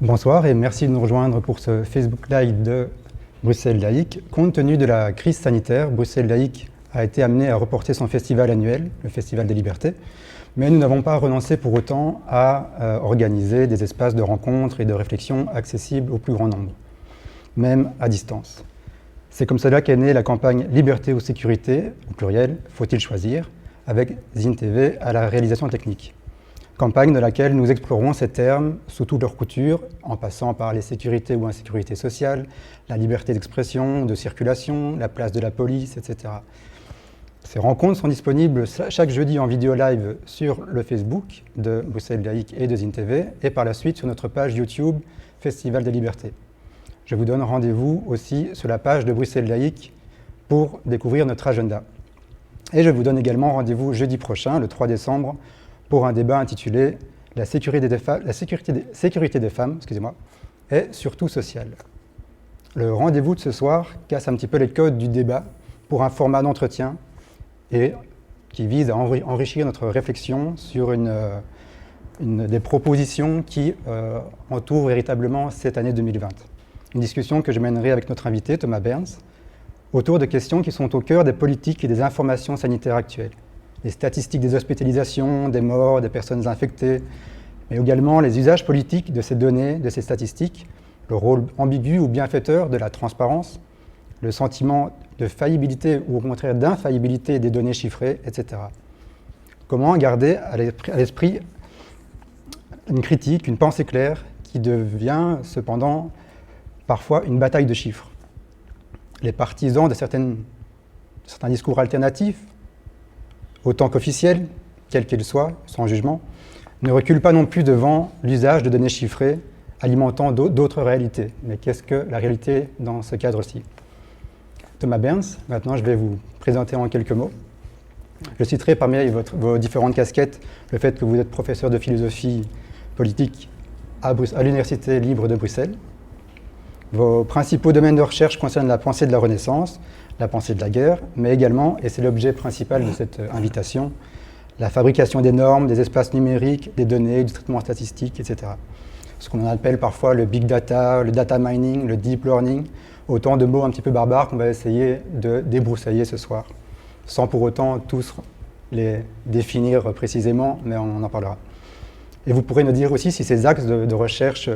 Bonsoir et merci de nous rejoindre pour ce Facebook Live de Bruxelles Laïque. Compte tenu de la crise sanitaire, Bruxelles Laïque a été amené à reporter son festival annuel, le Festival des Libertés, mais nous n'avons pas renoncé pour autant à organiser des espaces de rencontres et de réflexion accessibles au plus grand nombre, même à distance. C'est comme cela qu'est née la campagne Liberté ou Sécurité, au pluriel, faut-il choisir, avec ZinTV à la réalisation technique. Campagne de laquelle nous explorons ces termes sous toutes leurs coutures, en passant par les sécurités ou insécurités sociales, la liberté d'expression, de circulation, la place de la police, etc. Ces rencontres sont disponibles chaque jeudi en vidéo live sur le Facebook de Bruxelles Laïque et de ZinTV, et par la suite sur notre page YouTube Festival des Libertés. Je vous donne rendez-vous aussi sur la page de Bruxelles Laïque pour découvrir notre agenda. Et je vous donne également rendez-vous jeudi prochain, le 3 décembre, pour un débat intitulé « La sécurité des femmes est surtout sociale ». Le rendez-vous de ce soir casse un petit peu les codes du débat pour un format d'entretien et qui vise à enrichir notre réflexion sur des propositions qui entourent véritablement cette année 2020. Une discussion que je mènerai avec notre invité, Thomas Berns, autour de questions qui sont au cœur des politiques et des informations sanitaires actuelles. Les statistiques des hospitalisations, des morts, des personnes infectées, mais également les usages politiques de ces données, de ces statistiques, le rôle ambigu ou bienfaiteur de la transparence, le sentiment de faillibilité ou au contraire d'infaillibilité des données chiffrées, etc. Comment garder à l'esprit une critique, une pensée claire qui devient cependant parfois une bataille de chiffres. Les partisans de certains discours alternatifs, autant qu'officiels, quels qu'ils soient, sans jugement, ne reculent pas non plus devant l'usage de données chiffrées alimentant d'autres réalités. Mais qu'est-ce que la réalité dans ce cadre-ci ? Thomas Berns, maintenant je vais vous présenter en quelques mots. Je citerai parmi vos différentes casquettes le fait que vous êtes professeur de philosophie politique à l'Université libre de Bruxelles. Vos principaux domaines de recherche concernent la pensée de la Renaissance, la pensée de la guerre, mais également, et c'est l'objet principal de cette invitation, la fabrication des normes, des espaces numériques, des données, du traitement statistique, etc. Ce qu'on appelle parfois le big data, le data mining, le deep learning, autant de mots un petit peu barbares qu'on va essayer de débroussailler ce soir, sans pour autant tous les définir précisément, mais on en parlera. Et vous pourrez nous dire aussi si ces axes de recherche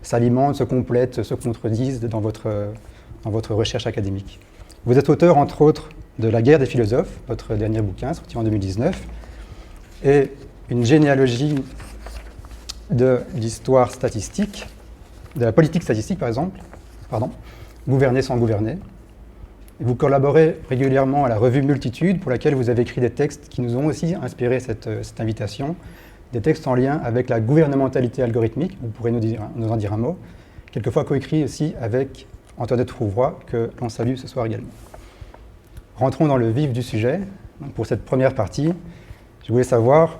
s'alimentent, se complètent, se contredisent dans votre recherche académique. Vous êtes auteur, entre autres, de La guerre des philosophes, votre dernier bouquin, sorti en 2019, et une généalogie de l'histoire statistique, de la politique statistique, par exemple, Gouverner sans gouverner. Et vous collaborez régulièrement à la revue Multitude, pour laquelle vous avez écrit des textes qui nous ont aussi inspiré cette invitation, des textes en lien avec la gouvernementalité algorithmique, vous pourrez nous en dire un mot, quelquefois coécrit aussi avec Antoinette Rouvroy, que l'on salue ce soir également. Rentrons dans le vif du sujet. Pour cette première partie, je voulais savoir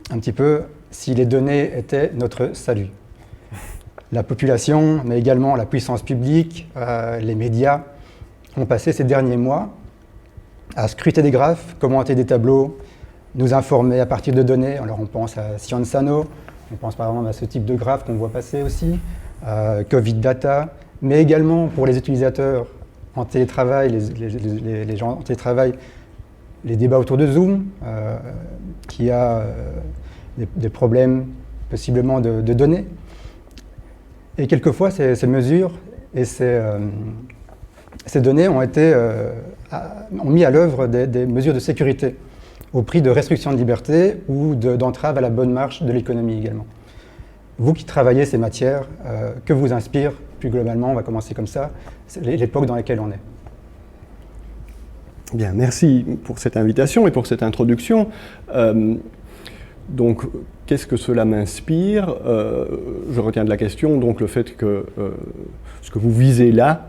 un petit peu si les données étaient notre salut. La population, mais également la puissance publique, les médias, ont passé ces derniers mois à scruter des graphes, commenter des tableaux, nous informer à partir de données. Alors on pense à Sciensano, on pense par exemple à ce type de graphe qu'on voit passer aussi, Covid Data, mais également pour les utilisateurs en télétravail, les gens en télétravail, les débats autour de Zoom, qui a des problèmes possiblement de données. Et quelquefois, ces mesures et ces données ont mis à l'œuvre des mesures de sécurité au prix de restrictions de liberté ou d'entraves à la bonne marche de l'économie également. Vous qui travaillez ces matières, que vous inspire plus globalement, on va commencer comme ça, l'époque dans laquelle on est. Bien, merci pour cette invitation et pour cette introduction. Donc, qu'est-ce que cela m'inspire ? Je retiens de la question, donc le fait que ce que vous visez là,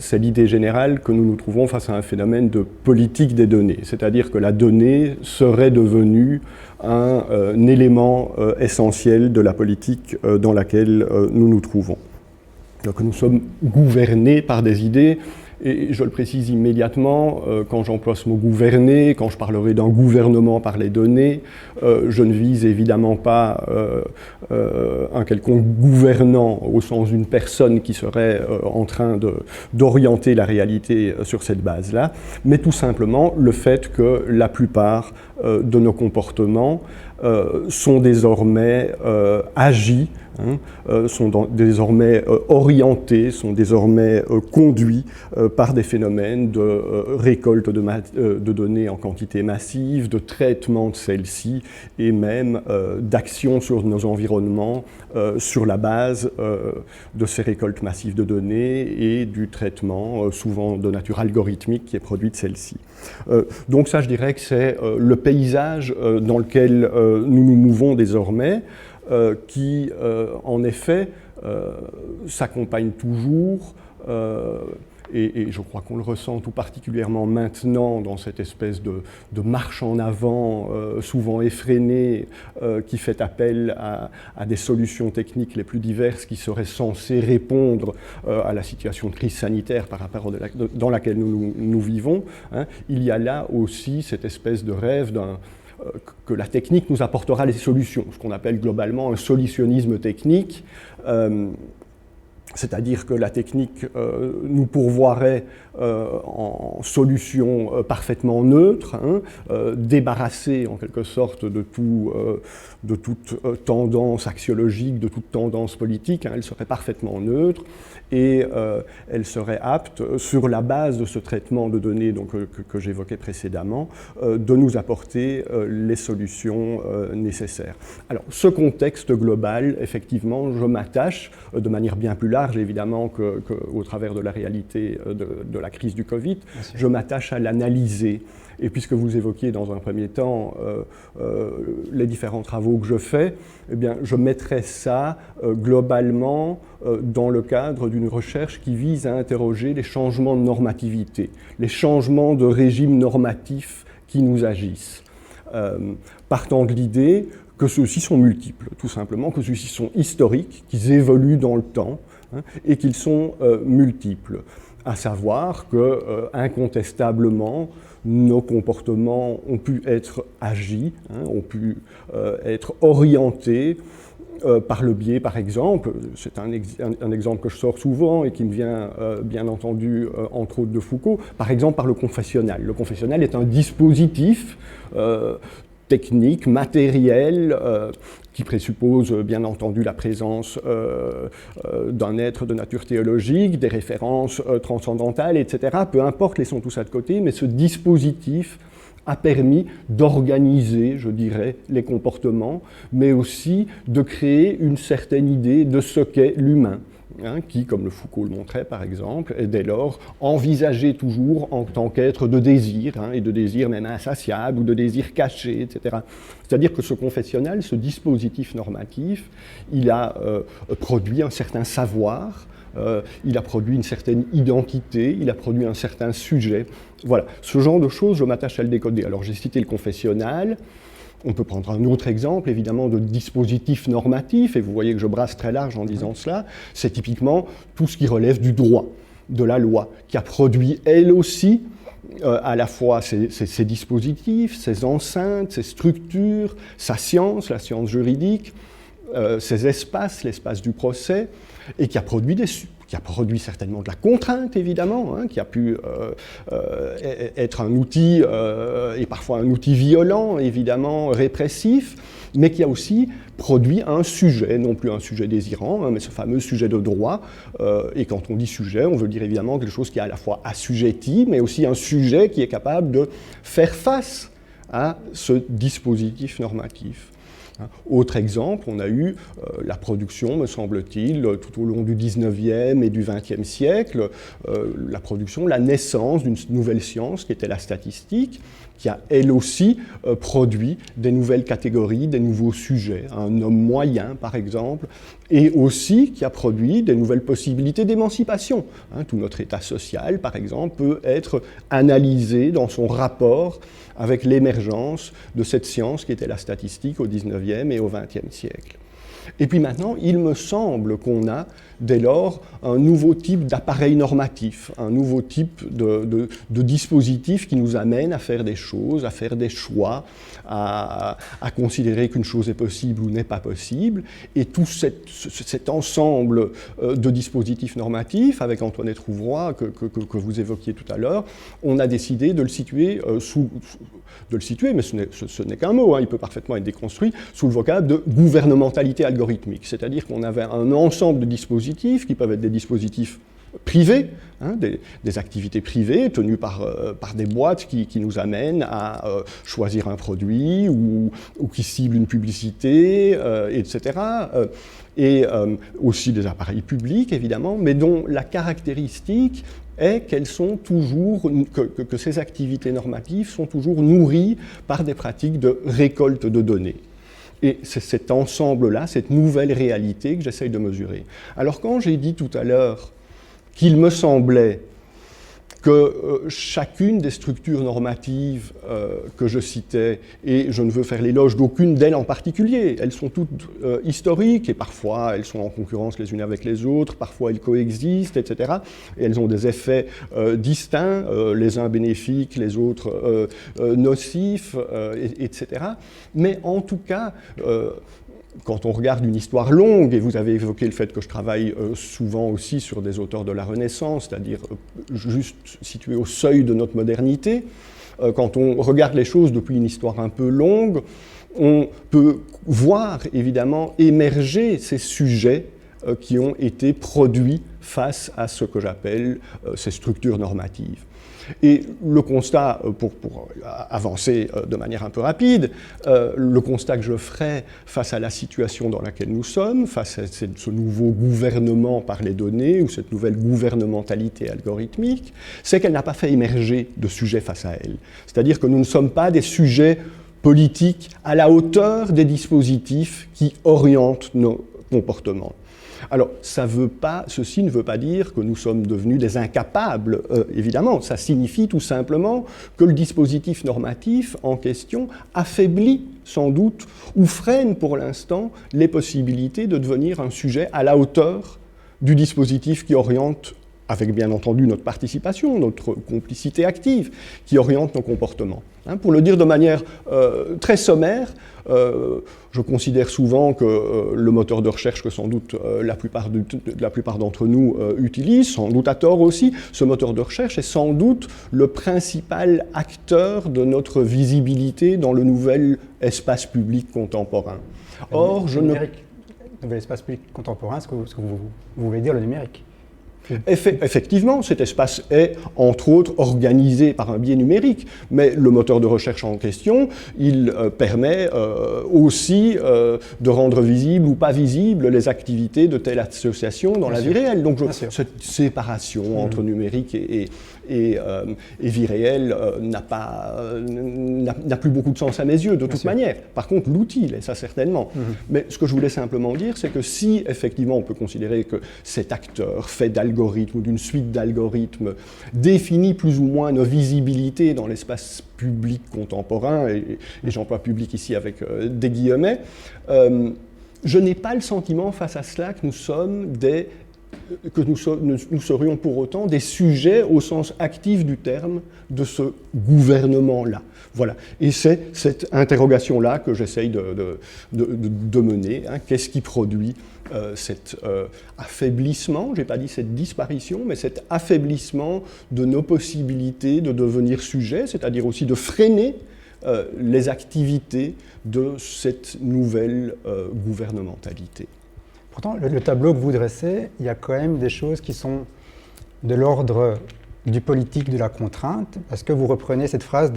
c'est l'idée générale que nous nous trouvons face à un phénomène de politique des données, c'est-à-dire que la donnée serait devenue un élément essentiel de la politique dans laquelle nous nous trouvons. Donc nous sommes gouvernés par des idées Et je le précise immédiatement, quand j'emploie ce mot gouverner, quand je parlerai d'un gouvernement par les données, je ne vise évidemment pas un quelconque gouvernant au sens d'une personne qui serait en train d'orienter la réalité sur cette base-là, mais tout simplement le fait que la plupart de nos comportements sont désormais agis, sont désormais orientés, sont désormais conduits par des phénomènes de récolte de données en quantité massive, de traitement de celles-ci et même d'action sur nos environnements sur la base de ces récoltes massives de données et du traitement souvent de nature algorithmique qui est produit de celles-ci. Donc ça, je dirais que c'est le paysage dans lequel nous nous mouvons désormais, qui, en effet, s'accompagne toujours, et je crois qu'on le ressent tout particulièrement maintenant dans cette espèce de marche en avant, souvent effrénée, qui fait appel à des solutions techniques les plus diverses qui seraient censées répondre à la situation de crise sanitaire par rapport dans laquelle nous vivons. Il y a là aussi cette espèce de rêve que la technique nous apportera les solutions, ce qu'on appelle globalement un solutionnisme technique, c'est-à-dire que la technique nous pourvoirait en solutions parfaitement neutres, débarrassée en quelque sorte de toute tendance axiologique, de toute tendance politique, elle serait parfaitement neutre et elle serait apte, sur la base de ce traitement de données donc, que j'évoquais précédemment, de nous apporter les solutions nécessaires. Alors, ce contexte global, effectivement, je m'attache de manière bien plus large, évidemment, qu'au travers de la réalité de la crise du Covid, je m'attache à l'analyser. Et puisque vous évoquiez dans un premier temps les différents travaux que je fais, eh bien, je mettrai ça globalement dans le cadre d'une recherche qui vise à interroger les changements de normativité, les changements de régime normatif qui nous agissent. Partant de l'idée que ceux-ci sont multiples, tout simplement, que ceux-ci sont historiques, qu'ils évoluent dans le temps, et qu'ils sont multiples. À savoir que, incontestablement, nos comportements ont pu être agis, ont pu être orientés par le biais, par exemple, c'est un exemple que je sors souvent et qui me vient bien entendu, entre autres de Foucault, par exemple par le confessionnal. Le confessionnal est un dispositif technique, matériel, qui présuppose bien entendu la présence d'un être de nature théologique, des références transcendantales, etc. Peu importe, laissons tout ça de côté, mais ce dispositif a permis d'organiser, je dirais, les comportements, mais aussi de créer une certaine idée de ce qu'est l'humain. Qui, comme le Foucault le montrait par exemple, est dès lors envisagé toujours en tant qu'être de désir, et de désir même insatiable ou de désir caché, etc. C'est-à-dire que ce confessionnal, ce dispositif normatif, il a produit un certain savoir, il a produit une certaine identité, il a produit un certain sujet. Voilà, ce genre de choses, je m'attache à le décoder. Alors j'ai cité le confessionnal. On peut prendre un autre exemple, évidemment, de dispositif normatif, et vous voyez que je brasse très large en disant cela, c'est typiquement tout ce qui relève du droit, de la loi, qui a produit, elle aussi, à la fois ces dispositifs, ces enceintes, ces structures, sa science, la science juridique, ces espaces, l'espace du procès, et qui a produit certainement de la contrainte, évidemment, qui a pu être un outil, et parfois un outil violent, évidemment, répressif, mais qui a aussi produit un sujet, non plus un sujet désirant, mais ce fameux sujet de droit. Et quand on dit sujet, on veut dire évidemment quelque chose qui est à la fois assujetti, mais aussi un sujet qui est capable de faire face à ce dispositif normatif. Autre exemple, on a eu la production, me semble-t-il, tout au long du 19e et du 20e siècle, la production, la naissance d'une nouvelle science qui était la statistique, qui a elle aussi produit des nouvelles catégories, des nouveaux sujets, un homme moyen par exemple, et aussi qui a produit des nouvelles possibilités d'émancipation. Tout notre état social par exemple peut être analysé dans son rapport avec l'émergence de cette science qui était la statistique au 19e et au 20e siècle. Et puis maintenant, il me semble qu'on a dès lors un nouveau type d'appareil normatif, un nouveau type de dispositif qui nous amène à faire des choses, à faire des choix, à considérer qu'une chose est possible ou n'est pas possible. Et tout cet ensemble de dispositifs normatifs, avec Antoinette Rouvroy, que vous évoquiez tout à l'heure, on a décidé de le situer mais ce n'est qu'un mot, hein, il peut parfaitement être déconstruit, sous le vocable de gouvernementalité algorithmique. C'est-à-dire qu'on avait un ensemble de dispositifs qui peuvent être des dispositifs privés, hein, des activités privées tenues par des boîtes qui nous amènent à choisir un produit ou qui ciblent une publicité, etc. Et aussi des appareils publics, évidemment, mais dont la caractéristique est qu'elles sont toujours, que ces activités normatives sont toujours nourries par des pratiques de récolte de données. Et c'est cet ensemble-là, cette nouvelle réalité que j'essaye de mesurer. Alors quand j'ai dit tout à l'heure qu'il me semblait que chacune des structures normatives que je citais, et je ne veux faire l'éloge d'aucune d'elles en particulier, elles sont toutes historiques, et parfois elles sont en concurrence les unes avec les autres, parfois elles coexistent, etc. Et elles ont des effets distincts, les uns bénéfiques, les autres nocifs, etc. Mais en tout cas, quand on regarde une histoire longue, et vous avez évoqué le fait que je travaille souvent aussi sur des auteurs de la Renaissance, c'est-à-dire juste situés au seuil de notre modernité, quand on regarde les choses depuis une histoire un peu longue, on peut voir évidemment émerger ces sujets qui ont été produits face à ce que j'appelle ces structures normatives. Et le constat, pour avancer de manière un peu rapide, le constat que je ferai face à la situation dans laquelle nous sommes, face à ce nouveau gouvernement par les données ou cette nouvelle gouvernementalité algorithmique, c'est qu'elle n'a pas fait émerger de sujets face à elle. C'est-à-dire que nous ne sommes pas des sujets politiques à la hauteur des dispositifs qui orientent nos comportements. Alors, ceci ne veut pas dire que nous sommes devenus des incapables, évidemment. Ça signifie tout simplement que le dispositif normatif en question affaiblit sans doute ou freine pour l'instant les possibilités de devenir un sujet à la hauteur du dispositif qui oriente, avec bien entendu notre participation, notre complicité active, qui oriente nos comportements. Pour le dire de manière très sommaire, je considère souvent que le moteur de recherche que sans doute la plupart d'entre nous utilisent, sans doute à tort aussi, ce moteur de recherche est sans doute le principal acteur de notre visibilité dans le nouvel espace public contemporain. Or, le nouvel espace public contemporain, ce que vous voulez dire le numérique? Effectivement, cet espace est, entre autres, organisé par un biais numérique, mais le moteur de recherche en question, il permet aussi de rendre visibles ou pas visibles les activités de telle association dans la vie réelle. Donc, cette séparation entre numérique et vie réelle n'a plus beaucoup de sens à mes yeux, de toute manière. Par contre, l'outil l'est, ça certainement. Mais ce que je voulais simplement dire, c'est que si, effectivement, on peut considérer que cet acteur fait d'algorithmes ou d'une suite d'algorithmes définit plus ou moins nos visibilités dans l'espace public contemporain, et j'emploie public ici avec des guillemets, je n'ai pas le sentiment face à cela que nous serions pour autant des sujets au sens actif du terme de ce gouvernement-là. Voilà. Et c'est cette interrogation-là que j'essaye de mener. Qu'est-ce qui produit cet affaiblissement, je n'ai pas dit cette disparition, mais cet affaiblissement de nos possibilités de devenir sujet, c'est-à-dire aussi de freiner les activités de cette nouvelle gouvernementalité. Pourtant, le tableau que vous dressez, il y a quand même des choses qui sont de l'ordre du politique de la contrainte, parce que vous reprenez cette phrase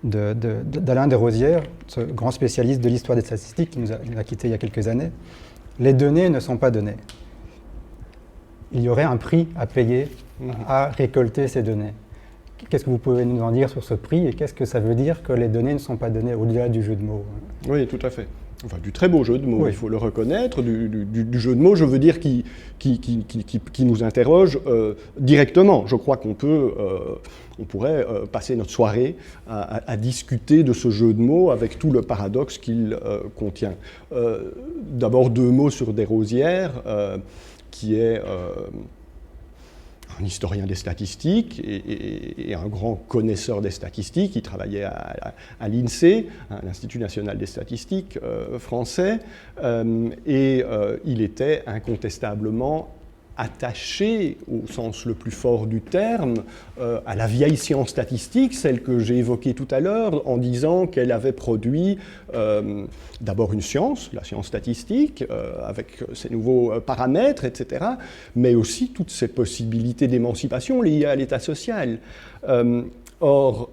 d'Alain Desrosières, ce grand spécialiste de l'histoire des statistiques qui nous a quittés il y a quelques années. Les données ne sont pas données. Il y aurait un prix à payer à récolter ces données. Qu'est-ce que vous pouvez nous en dire sur ce prix et qu'est-ce que ça veut dire que les données ne sont pas données au-delà du jeu de mots? Oui, tout à fait. enfin du très beau jeu de mots, oui. Il faut le reconnaître, du jeu de mots, je veux dire, qui nous interroge directement. Je crois qu'on pourrait passer notre soirée à discuter de ce jeu de mots avec tout le paradoxe qu'il contient. D'abord 2 mots sur Desrosières, qui est un historien des statistiques et un grand connaisseur des statistiques. Il travaillait à l'INSEE, l'Institut national des statistiques français, et il était incontestablement attaché, au sens le plus fort du terme, à la vieille science statistique, celle que j'ai évoquée tout à l'heure, en disant qu'elle avait produit d'abord une science, la science statistique, avec ses nouveaux paramètres, etc., mais aussi toutes ces possibilités d'émancipation liées à l'état social. Or,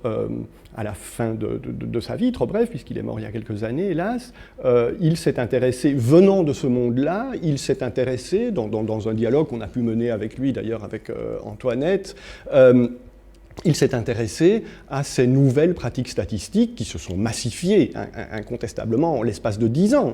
à la fin de sa vie, trop bref, puisqu'il est mort il y a quelques années, hélas, il s'est intéressé, venant de ce monde-là, il s'est intéressé, dans un dialogue qu'on a pu mener avec lui, d'ailleurs avec Antoinette, il s'est intéressé à ces nouvelles pratiques statistiques qui se sont massifiées incontestablement en l'espace de 10 ans,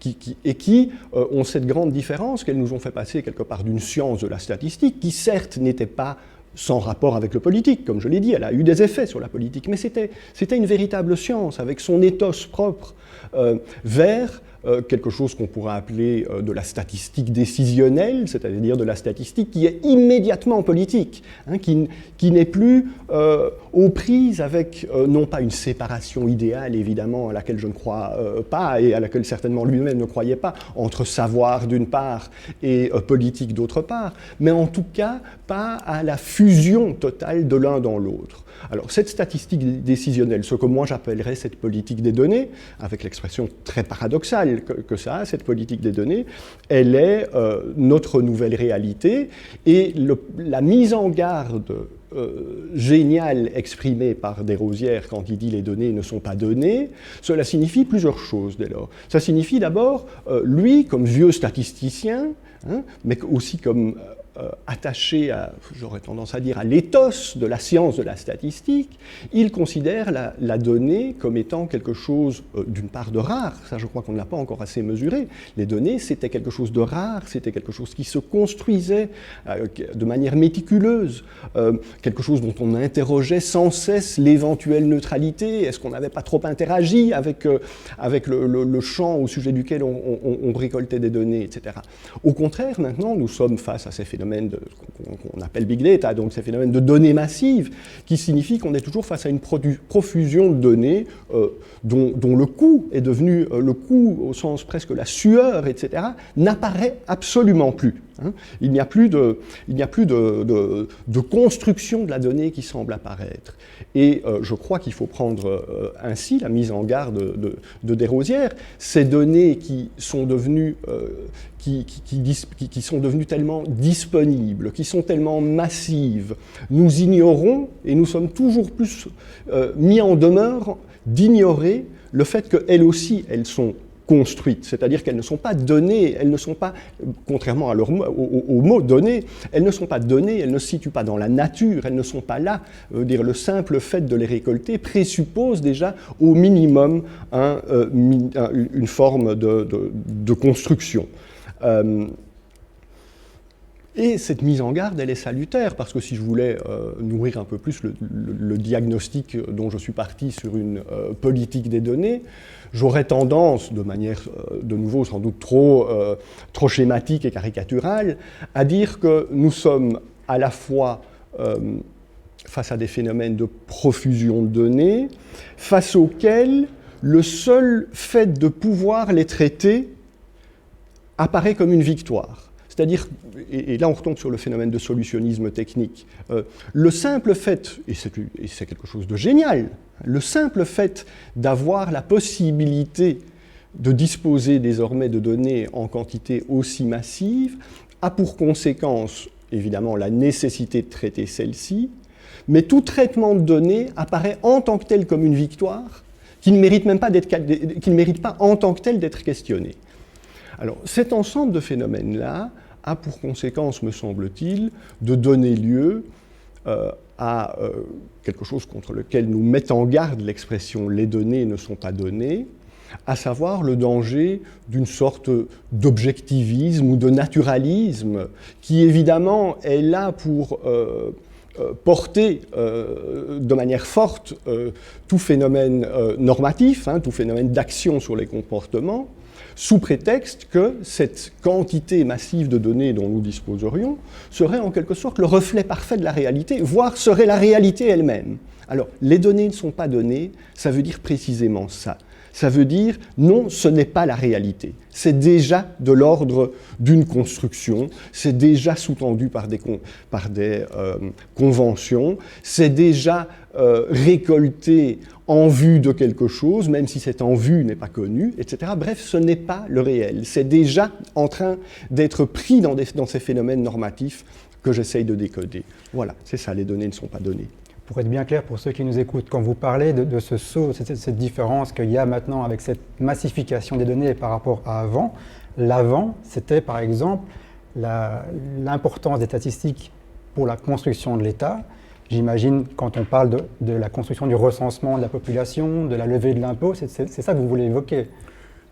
qui ont cette grande différence qu'elles nous ont fait passer quelque part d'une science de la statistique qui certes n'était pas sans rapport avec le politique, comme je l'ai dit, elle a eu des effets sur la politique, mais c'était une véritable science avec son ethos propre vers quelque chose qu'on pourrait appeler de la statistique décisionnelle, c'est-à-dire de la statistique qui est immédiatement politique, qui n'est plus aux prises avec non pas une séparation idéale, évidemment, à laquelle je ne crois pas et à laquelle certainement lui-même ne croyait pas, entre savoir d'une part et politique d'autre part, mais en tout cas pas à la fusion totale de l'un dans l'autre. Alors, cette statistique décisionnelle, ce que moi j'appellerais cette politique des données, avec l'expression très paradoxale que ça a, cette politique des données, elle est notre nouvelle réalité, et la mise en garde géniale exprimée par Desrosières quand il dit les données ne sont pas données, cela signifie plusieurs choses dès lors. Ça signifie d'abord, lui, comme vieux statisticien, mais aussi comme attaché à, j'aurais tendance à dire, à l'éthos de la science de la statistique, il considère la donnée comme étant quelque chose, d'une part, de rare. Ça, je crois qu'on ne l'a pas encore assez mesuré. Les données, c'était quelque chose de rare, c'était quelque chose qui se construisait de manière méticuleuse, quelque chose dont on interrogeait sans cesse l'éventuelle neutralité. Est-ce qu'on n'avait pas trop interagi avec le champ au sujet duquel on récoltait des données, etc. Au contraire, maintenant, nous sommes face à ces phénomènes qu'on appelle big data, donc ces phénomènes de données massives, qui signifie qu'on est toujours face à une profusion de données dont le coût est devenu, le coût au sens presque la sueur, etc., n'apparaît absolument plus. Il n'y a plus de construction de la donnée qui semble apparaître. Et je crois qu'il faut prendre ainsi la mise en garde de Desrosières. Ces données qui sont devenues, qui sont devenues tellement disponibles, qui sont tellement massives, nous ignorons et nous sommes toujours plus mis en demeure d'ignorer le fait qu'elles aussi, elles sont construites, c'est-à-dire qu'elles ne sont pas données, elles ne sont pas, contrairement à aux mots données, elles ne sont pas données, elles ne se situent pas dans la nature, elles ne sont pas là. Dire le simple fait de les récolter présuppose déjà au minimum une forme de construction. Et cette mise en garde, elle est salutaire, parce que si je voulais nourrir un peu plus le diagnostic dont je suis parti sur une politique des données, j'aurais tendance, de manière de nouveau sans doute trop schématique et caricaturale, à dire que nous sommes à la fois face à des phénomènes de profusion de données, face auxquels le seul fait de pouvoir les traiter apparaît comme une victoire. C'est-à-dire, et là on retombe sur le phénomène de solutionnisme technique, le simple fait, et c'est quelque chose de génial, le simple fait d'avoir la possibilité de disposer désormais de données en quantité aussi massive a pour conséquence, évidemment, la nécessité de traiter celles-ci, mais tout traitement de données apparaît en tant que tel comme une victoire qui ne mérite pas en tant que tel d'être questionné. Alors, cet ensemble de phénomènes-là a pour conséquence, me semble-t-il, de donner lieu à quelque chose contre lequel nous met en garde l'expression « les données ne sont pas données », à savoir le danger d'une sorte d'objectivisme ou de naturalisme qui évidemment est là pour porter de manière forte tout phénomène normatif, tout phénomène d'action sur les comportements, sous prétexte que cette quantité massive de données dont nous disposerions serait en quelque sorte le reflet parfait de la réalité, voire serait la réalité elle-même. Alors, les données ne sont pas données, ça veut dire précisément ça. Ça veut dire, non, ce n'est pas la réalité. C'est déjà de l'ordre d'une construction, c'est déjà sous-tendu par des conventions, c'est déjà récolté en vue de quelque chose, même si cette en vue n'est pas connue, etc. Bref, ce n'est pas le réel. C'est déjà en train d'être pris dans ces phénomènes normatifs que j'essaye de décoder. Voilà, c'est ça, les données ne sont pas données. Pour être bien clair pour ceux qui nous écoutent, quand vous parlez de ce saut, cette différence qu'il y a maintenant avec cette massification des données par rapport à avant, l'avant, c'était par exemple l'importance des statistiques pour la construction de l'État. J'imagine quand on parle de la construction du recensement de la population, de la levée de l'impôt, c'est ça que vous voulez évoquer,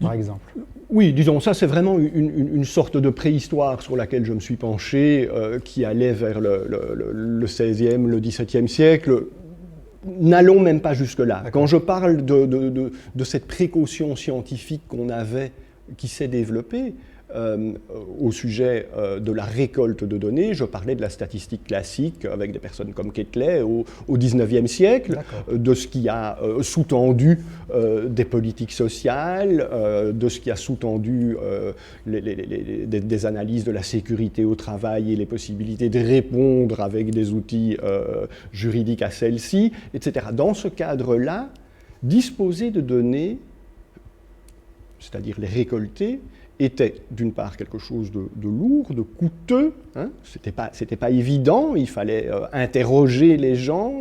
par exemple. Oui, disons, ça c'est vraiment une sorte de préhistoire sur laquelle je me suis penché, qui allait vers le XVIe, le XVIIe siècle. N'allons même pas jusque-là. Quand je parle de cette précaution scientifique qu'on avait, qui s'est développée, au sujet de la récolte de données, je parlais de la statistique classique avec des personnes comme Quetelet au XIXe siècle, de ce qui a sous-tendu des politiques sociales, de ce qui a sous-tendu des analyses de la sécurité au travail et les possibilités de répondre avec des outils juridiques à celles-ci, etc. Dans ce cadre-là, disposer de données, c'est-à-dire les récolter, était d'une part quelque chose de lourd, de coûteux, c'était pas évident, il fallait interroger les gens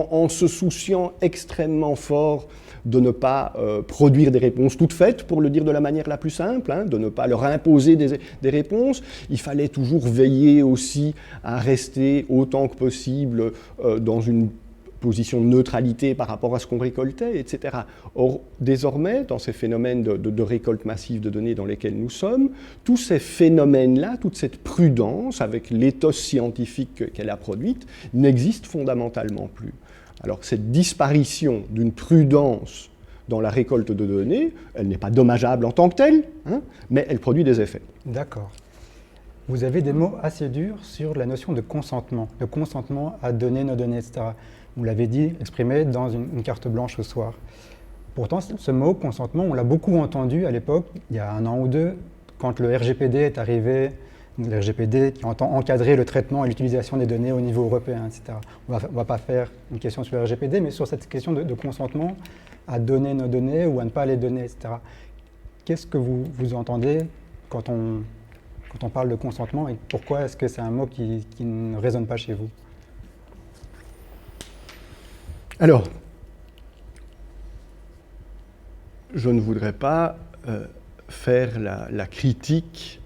en se souciant extrêmement fort de ne pas produire des réponses toutes faites, pour le dire de la manière la plus simple, de ne pas leur imposer des réponses. Il fallait toujours veiller aussi à rester autant que possible dans une position de neutralité par rapport à ce qu'on récoltait, etc. Or, désormais, dans ces phénomènes de récolte massive de données dans lesquels nous sommes, tous ces phénomènes-là, toute cette prudence, avec l'éthos scientifique qu'elle a produite, n'existe fondamentalement plus. Alors, cette disparition d'une prudence dans la récolte de données, elle n'est pas dommageable en tant que telle, mais elle produit des effets. D'accord. Vous avez des mots assez durs sur la notion de consentement à donner nos données, etc. Vous l'avez dit, exprimé dans une carte blanche ce soir. Pourtant, ce mot consentement, on l'a beaucoup entendu à l'époque, il y a 1 an ou 2, quand le RGPD est arrivé, le RGPD qui entend encadrer le traitement et l'utilisation des données au niveau européen, etc. On va pas faire une question sur le RGPD, mais sur cette question de consentement à donner nos données ou à ne pas les donner, etc. Qu'est-ce que vous entendez quand on parle de consentement et pourquoi est-ce que c'est un mot qui ne résonne pas chez vous? Alors, je ne voudrais pas faire la critique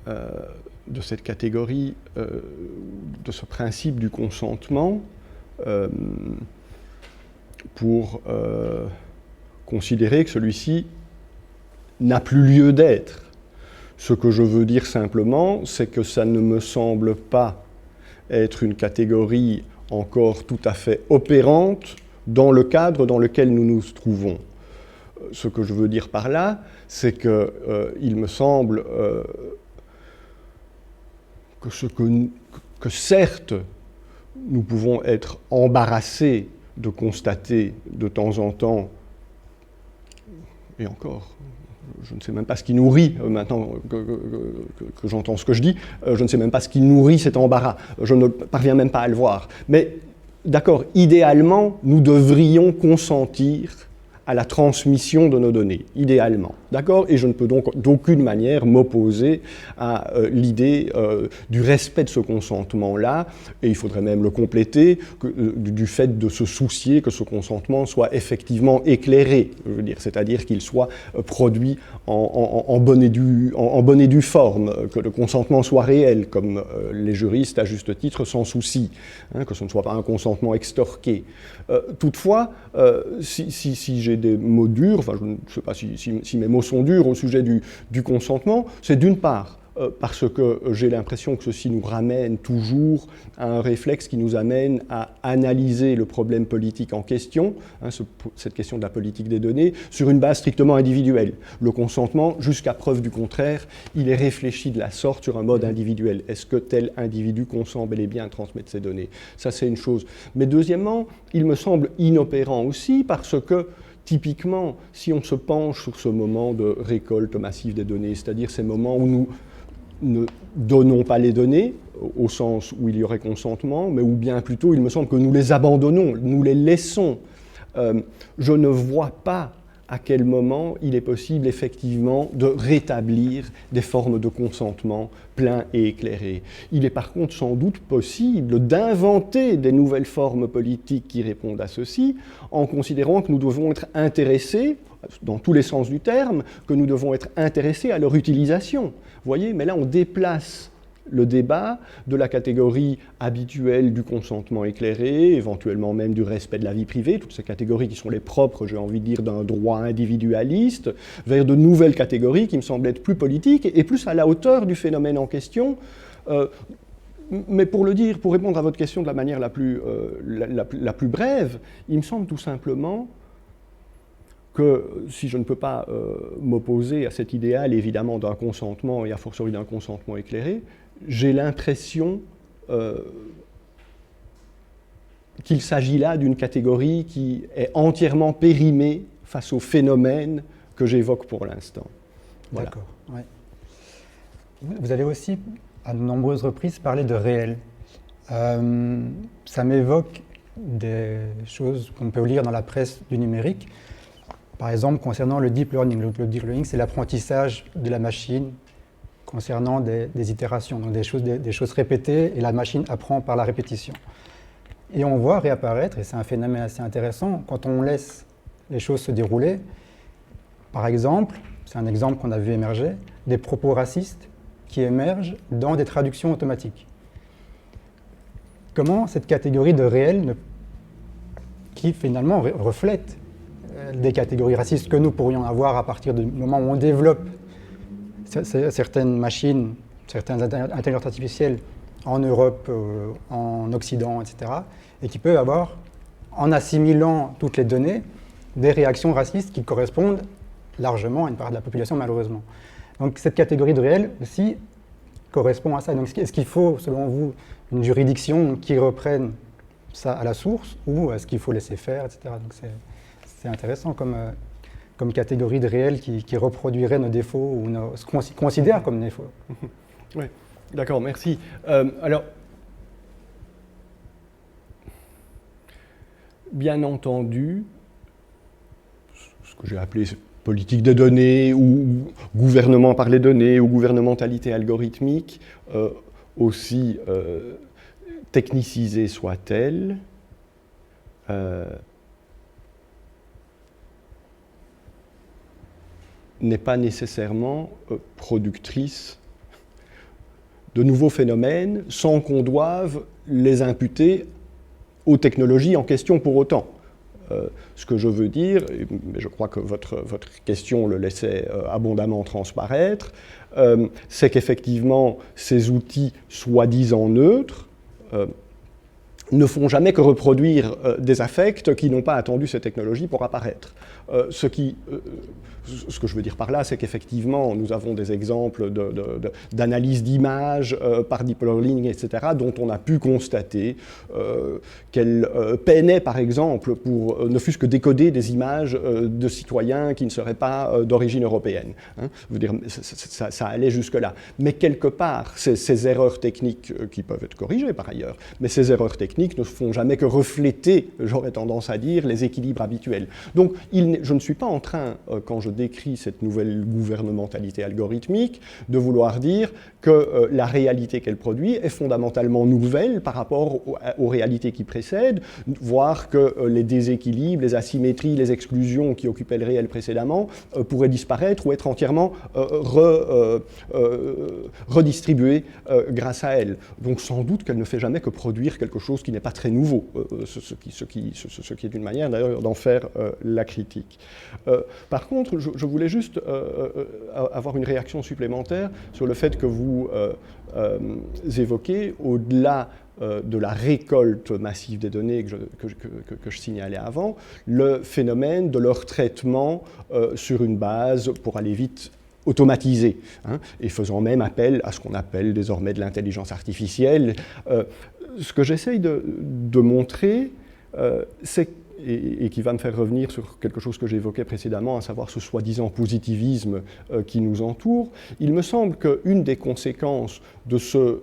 de cette catégorie, de ce principe du consentement, pour considérer que celui-ci n'a plus lieu d'être. Ce que je veux dire simplement, c'est que ça ne me semble pas être une catégorie encore tout à fait opérante dans le cadre dans lequel nous nous trouvons. Ce que je veux dire par là, c'est qu'il me semble que certes, nous pouvons être embarrassés de constater de temps en temps, et encore, je ne sais même pas ce qui nourrit, maintenant que j'entends ce que je dis, je ne sais même pas ce qui nourrit cet embarras, je ne parviens même pas à le voir. Mais d'accord, idéalement, nous devrions consentir à la transmission de nos données, idéalement. D'accord? Et je ne peux donc d'aucune manière m'opposer à l'idée du respect de ce consentement-là, et il faudrait même le compléter, du fait de se soucier que ce consentement soit effectivement éclairé, je veux dire, c'est-à-dire qu'il soit produit en bonne et due forme, que le consentement soit réel, comme les juristes à juste titre s'en soucient, hein, que ce ne soit pas un consentement extorqué. Toutefois, si j'ai des mots durs, enfin je ne sais pas si mes mots sont durs au sujet du consentement, c'est d'une part parce que j'ai l'impression que ceci nous ramène toujours à un réflexe qui nous amène à analyser le problème politique en question, hein, cette question de la politique des données, sur une base strictement individuelle. Le consentement, jusqu'à preuve du contraire, il est réfléchi de la sorte sur un mode individuel. Est-ce que tel individu consent bel et bien à transmettre ces données? Ça, c'est une chose. Mais deuxièmement, il me semble inopérant aussi parce que typiquement, si on se penche sur ce moment de récolte massive des données, c'est-à-dire ces moments où nous ne donnons pas les données, au sens où il y aurait consentement, mais ou bien plutôt, il me semble que nous les abandonnons, nous les laissons. Je ne vois pas à quel moment il est possible effectivement de rétablir des formes de consentement plein et éclairé. Il est par contre sans doute possible d'inventer des nouvelles formes politiques qui répondent à ceci, en considérant que nous devons être intéressés, dans tous les sens du terme, que nous devons être intéressés à leur utilisation. Vous voyez, mais là on déplace le débat de la catégorie habituelle du consentement éclairé, éventuellement même du respect de la vie privée, toutes ces catégories qui sont les propres, j'ai envie de dire, d'un droit individualiste, vers de nouvelles catégories qui me semblent être plus politiques et plus à la hauteur du phénomène en question. Mais pour répondre à votre question de la manière la plus brève, il me semble tout simplement que si je ne peux pas m'opposer à cet idéal, évidemment, d'un consentement et a fortiori d'un consentement éclairé, j'ai l'impression qu'il s'agit là d'une catégorie qui est entièrement périmée face au phénomène que j'évoque pour l'instant. Voilà. D'accord. Ouais. Vous avez aussi, à de nombreuses reprises, parlé de réel. Ça m'évoque des choses qu'on peut lire dans la presse du numérique. Par exemple, concernant le deep learning. Le deep learning, c'est l'apprentissage de la machine concernant des itérations, donc des choses répétées, et la machine apprend par la répétition. Et on voit réapparaître, et c'est un phénomène assez intéressant, quand on laisse les choses se dérouler, par exemple, c'est un exemple qu'on a vu émerger, des propos racistes qui émergent dans des traductions automatiques. Comment cette catégorie de réel, qui finalement reflète des catégories racistes que nous pourrions avoir à partir du moment où on développe certaines machines, certaines intelligences artificielles en Europe, en Occident, etc., et qui peuvent avoir, en assimilant toutes les données, des réactions racistes qui correspondent largement à une part de la population, malheureusement. Donc cette catégorie de réel aussi correspond à ça. Donc est-ce qu'il faut, selon vous, une juridiction qui reprenne ça à la source, ou est-ce qu'il faut laisser faire, etc. Donc c'est intéressant comme catégorie de réel qui reproduirait nos défauts ou ce qu'on considère comme défauts. Oui, d'accord, merci. Alors, bien entendu, ce que j'ai appelé politique des données ou gouvernement par les données ou gouvernementalité algorithmique, aussi technicisée soit-elle, n'est pas nécessairement productrice de nouveaux phénomènes sans qu'on doive les imputer aux technologies en question pour autant. Ce que je veux dire, mais je crois que votre question le laissait abondamment transparaître, c'est qu'effectivement ces outils soi-disant neutres ne font jamais que reproduire des affects qui n'ont pas attendu ces technologies pour apparaître. Ce que je veux dire par là, c'est qu'effectivement, nous avons des exemples d'analyse d'images par deep learning, etc., dont on a pu constater qu'elles peinaient, par exemple, pour ne fût-ce que décoder des images de citoyens qui ne seraient pas d'origine européenne. Hein. Je veux dire, ça allait jusque-là. Mais quelque part, ces erreurs techniques, qui peuvent être corrigées par ailleurs, mais ces erreurs techniques techniques ne font jamais que refléter, j'aurais tendance à dire, les équilibres habituels. Donc je ne suis pas en train, quand je décris cette nouvelle gouvernementalité algorithmique, de vouloir dire que la réalité qu'elle produit est fondamentalement nouvelle par rapport aux réalités qui précèdent, voire que les déséquilibres, les asymétries, les exclusions qui occupaient le réel précédemment pourraient disparaître ou être entièrement redistribuées grâce à elle. Donc sans doute qu'elle ne fait jamais que produire quelque chose qui n'est pas très nouveau, ce qui est une manière d'ailleurs d'en faire la critique. Par contre, je voulais juste avoir une réaction supplémentaire sur le fait que vous évoquez, au-delà de la récolte massive des données que je signalais avant, le phénomène de leur traitement sur une base, pour aller vite, automatisée, hein, et faisant même appel à ce qu'on appelle désormais de l'intelligence artificielle. Ce que j'essaye de montrer, c'est et qui va me faire revenir sur quelque chose que j'évoquais précédemment, à savoir ce soi-disant positivisme qui nous entoure. Il me semble qu'une des conséquences de ce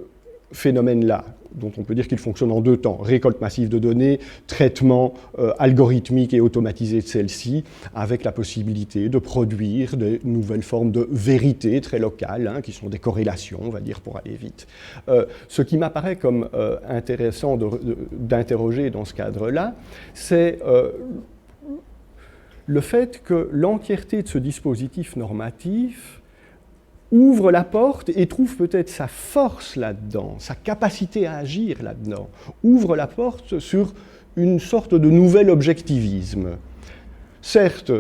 phénomène-là, dont on peut dire qu'il fonctionne en deux temps, récolte massive de données, traitement algorithmique et automatisé de celles-ci, avec la possibilité de produire des nouvelles formes de vérité très locales, hein, qui sont des corrélations, on va dire, pour aller vite. Ce qui m'apparaît comme intéressant d'interroger dans ce cadre-là, c'est le fait que l'entièreté de ce dispositif normatif ouvre la porte et trouve peut-être sa force là-dedans, sa capacité à agir là-dedans, ouvre la porte sur une sorte de nouvel objectivisme. Certes,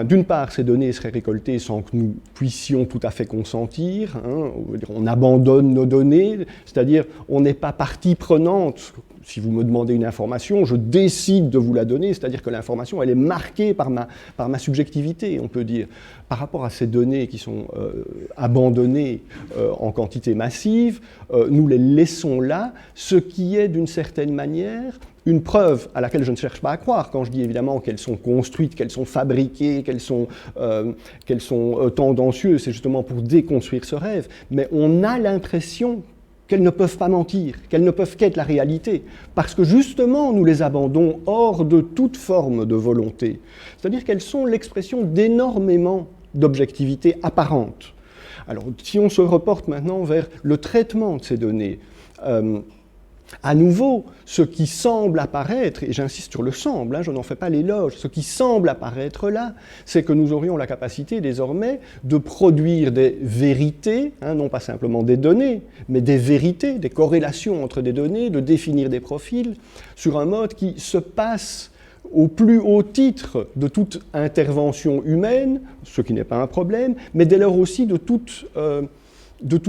d'une part, ces données seraient récoltées sans que nous puissions tout à fait consentir, hein, on abandonne nos données, c'est-à-dire on n'est pas partie prenante. Si vous me demandez une information, je décide de vous la donner, c'est-à-dire que l'information, elle est marquée par ma subjectivité, on peut dire. Par rapport à ces données qui sont abandonnées en quantité massive, nous les laissons là, ce qui est d'une certaine manière une preuve à laquelle je ne cherche pas à croire, quand je dis évidemment qu'elles sont construites, qu'elles sont fabriquées, qu'elles sont tendancieuses, c'est justement pour déconstruire ce rêve, mais on a l'impression qu'elles ne peuvent pas mentir, qu'elles ne peuvent qu'être la réalité, parce que justement nous les abandonnons hors de toute forme de volonté. C'est-à-dire qu'elles sont l'expression d'énormément d'objectivité apparente. Alors si on se reporte maintenant vers le traitement de ces données, à nouveau, ce qui semble apparaître, et j'insiste sur le semble, hein, je n'en fais pas l'éloge, ce qui semble apparaître là, c'est que nous aurions la capacité désormais de produire des vérités, hein, non pas simplement des données, mais des vérités, des corrélations entre des données, de définir des profils, sur un mode qui se passe au plus haut titre de toute intervention humaine, ce qui n'est pas un problème, mais dès lors aussi de tout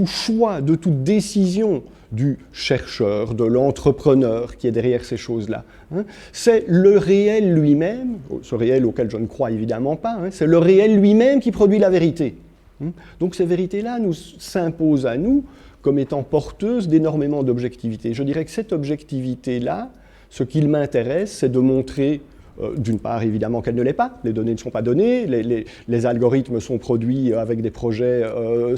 choix, de toute décision du chercheur, de l'entrepreneur qui est derrière ces choses-là. Hein. C'est le réel lui-même, ce réel auquel je ne crois évidemment pas, hein, c'est le réel lui-même qui produit la vérité. Hein. Donc ces vérités-là s'imposent à nous comme étant porteuses d'énormément d'objectivité. Je dirais que cette objectivité-là, ce qu'il m'intéresse, c'est de montrer d'une part, évidemment, qu'elle ne l'est pas. Les données ne sont pas données. Les algorithmes sont produits avec des projets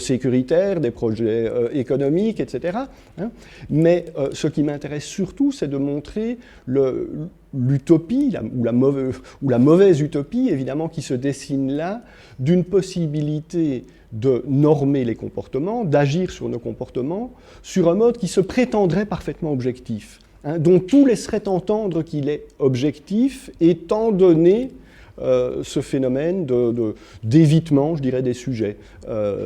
sécuritaires, des projets économiques, etc. Hein. Mais ce qui m'intéresse surtout, c'est de montrer l'utopie, ou la mauvaise utopie, évidemment, qui se dessine là, d'une possibilité de normer les comportements, d'agir sur nos comportements, sur un mode qui se prétendrait parfaitement objectif. Hein, dont tout laisserait entendre qu'il est objectif, étant donné ce phénomène d'évitement, je dirais, des sujets,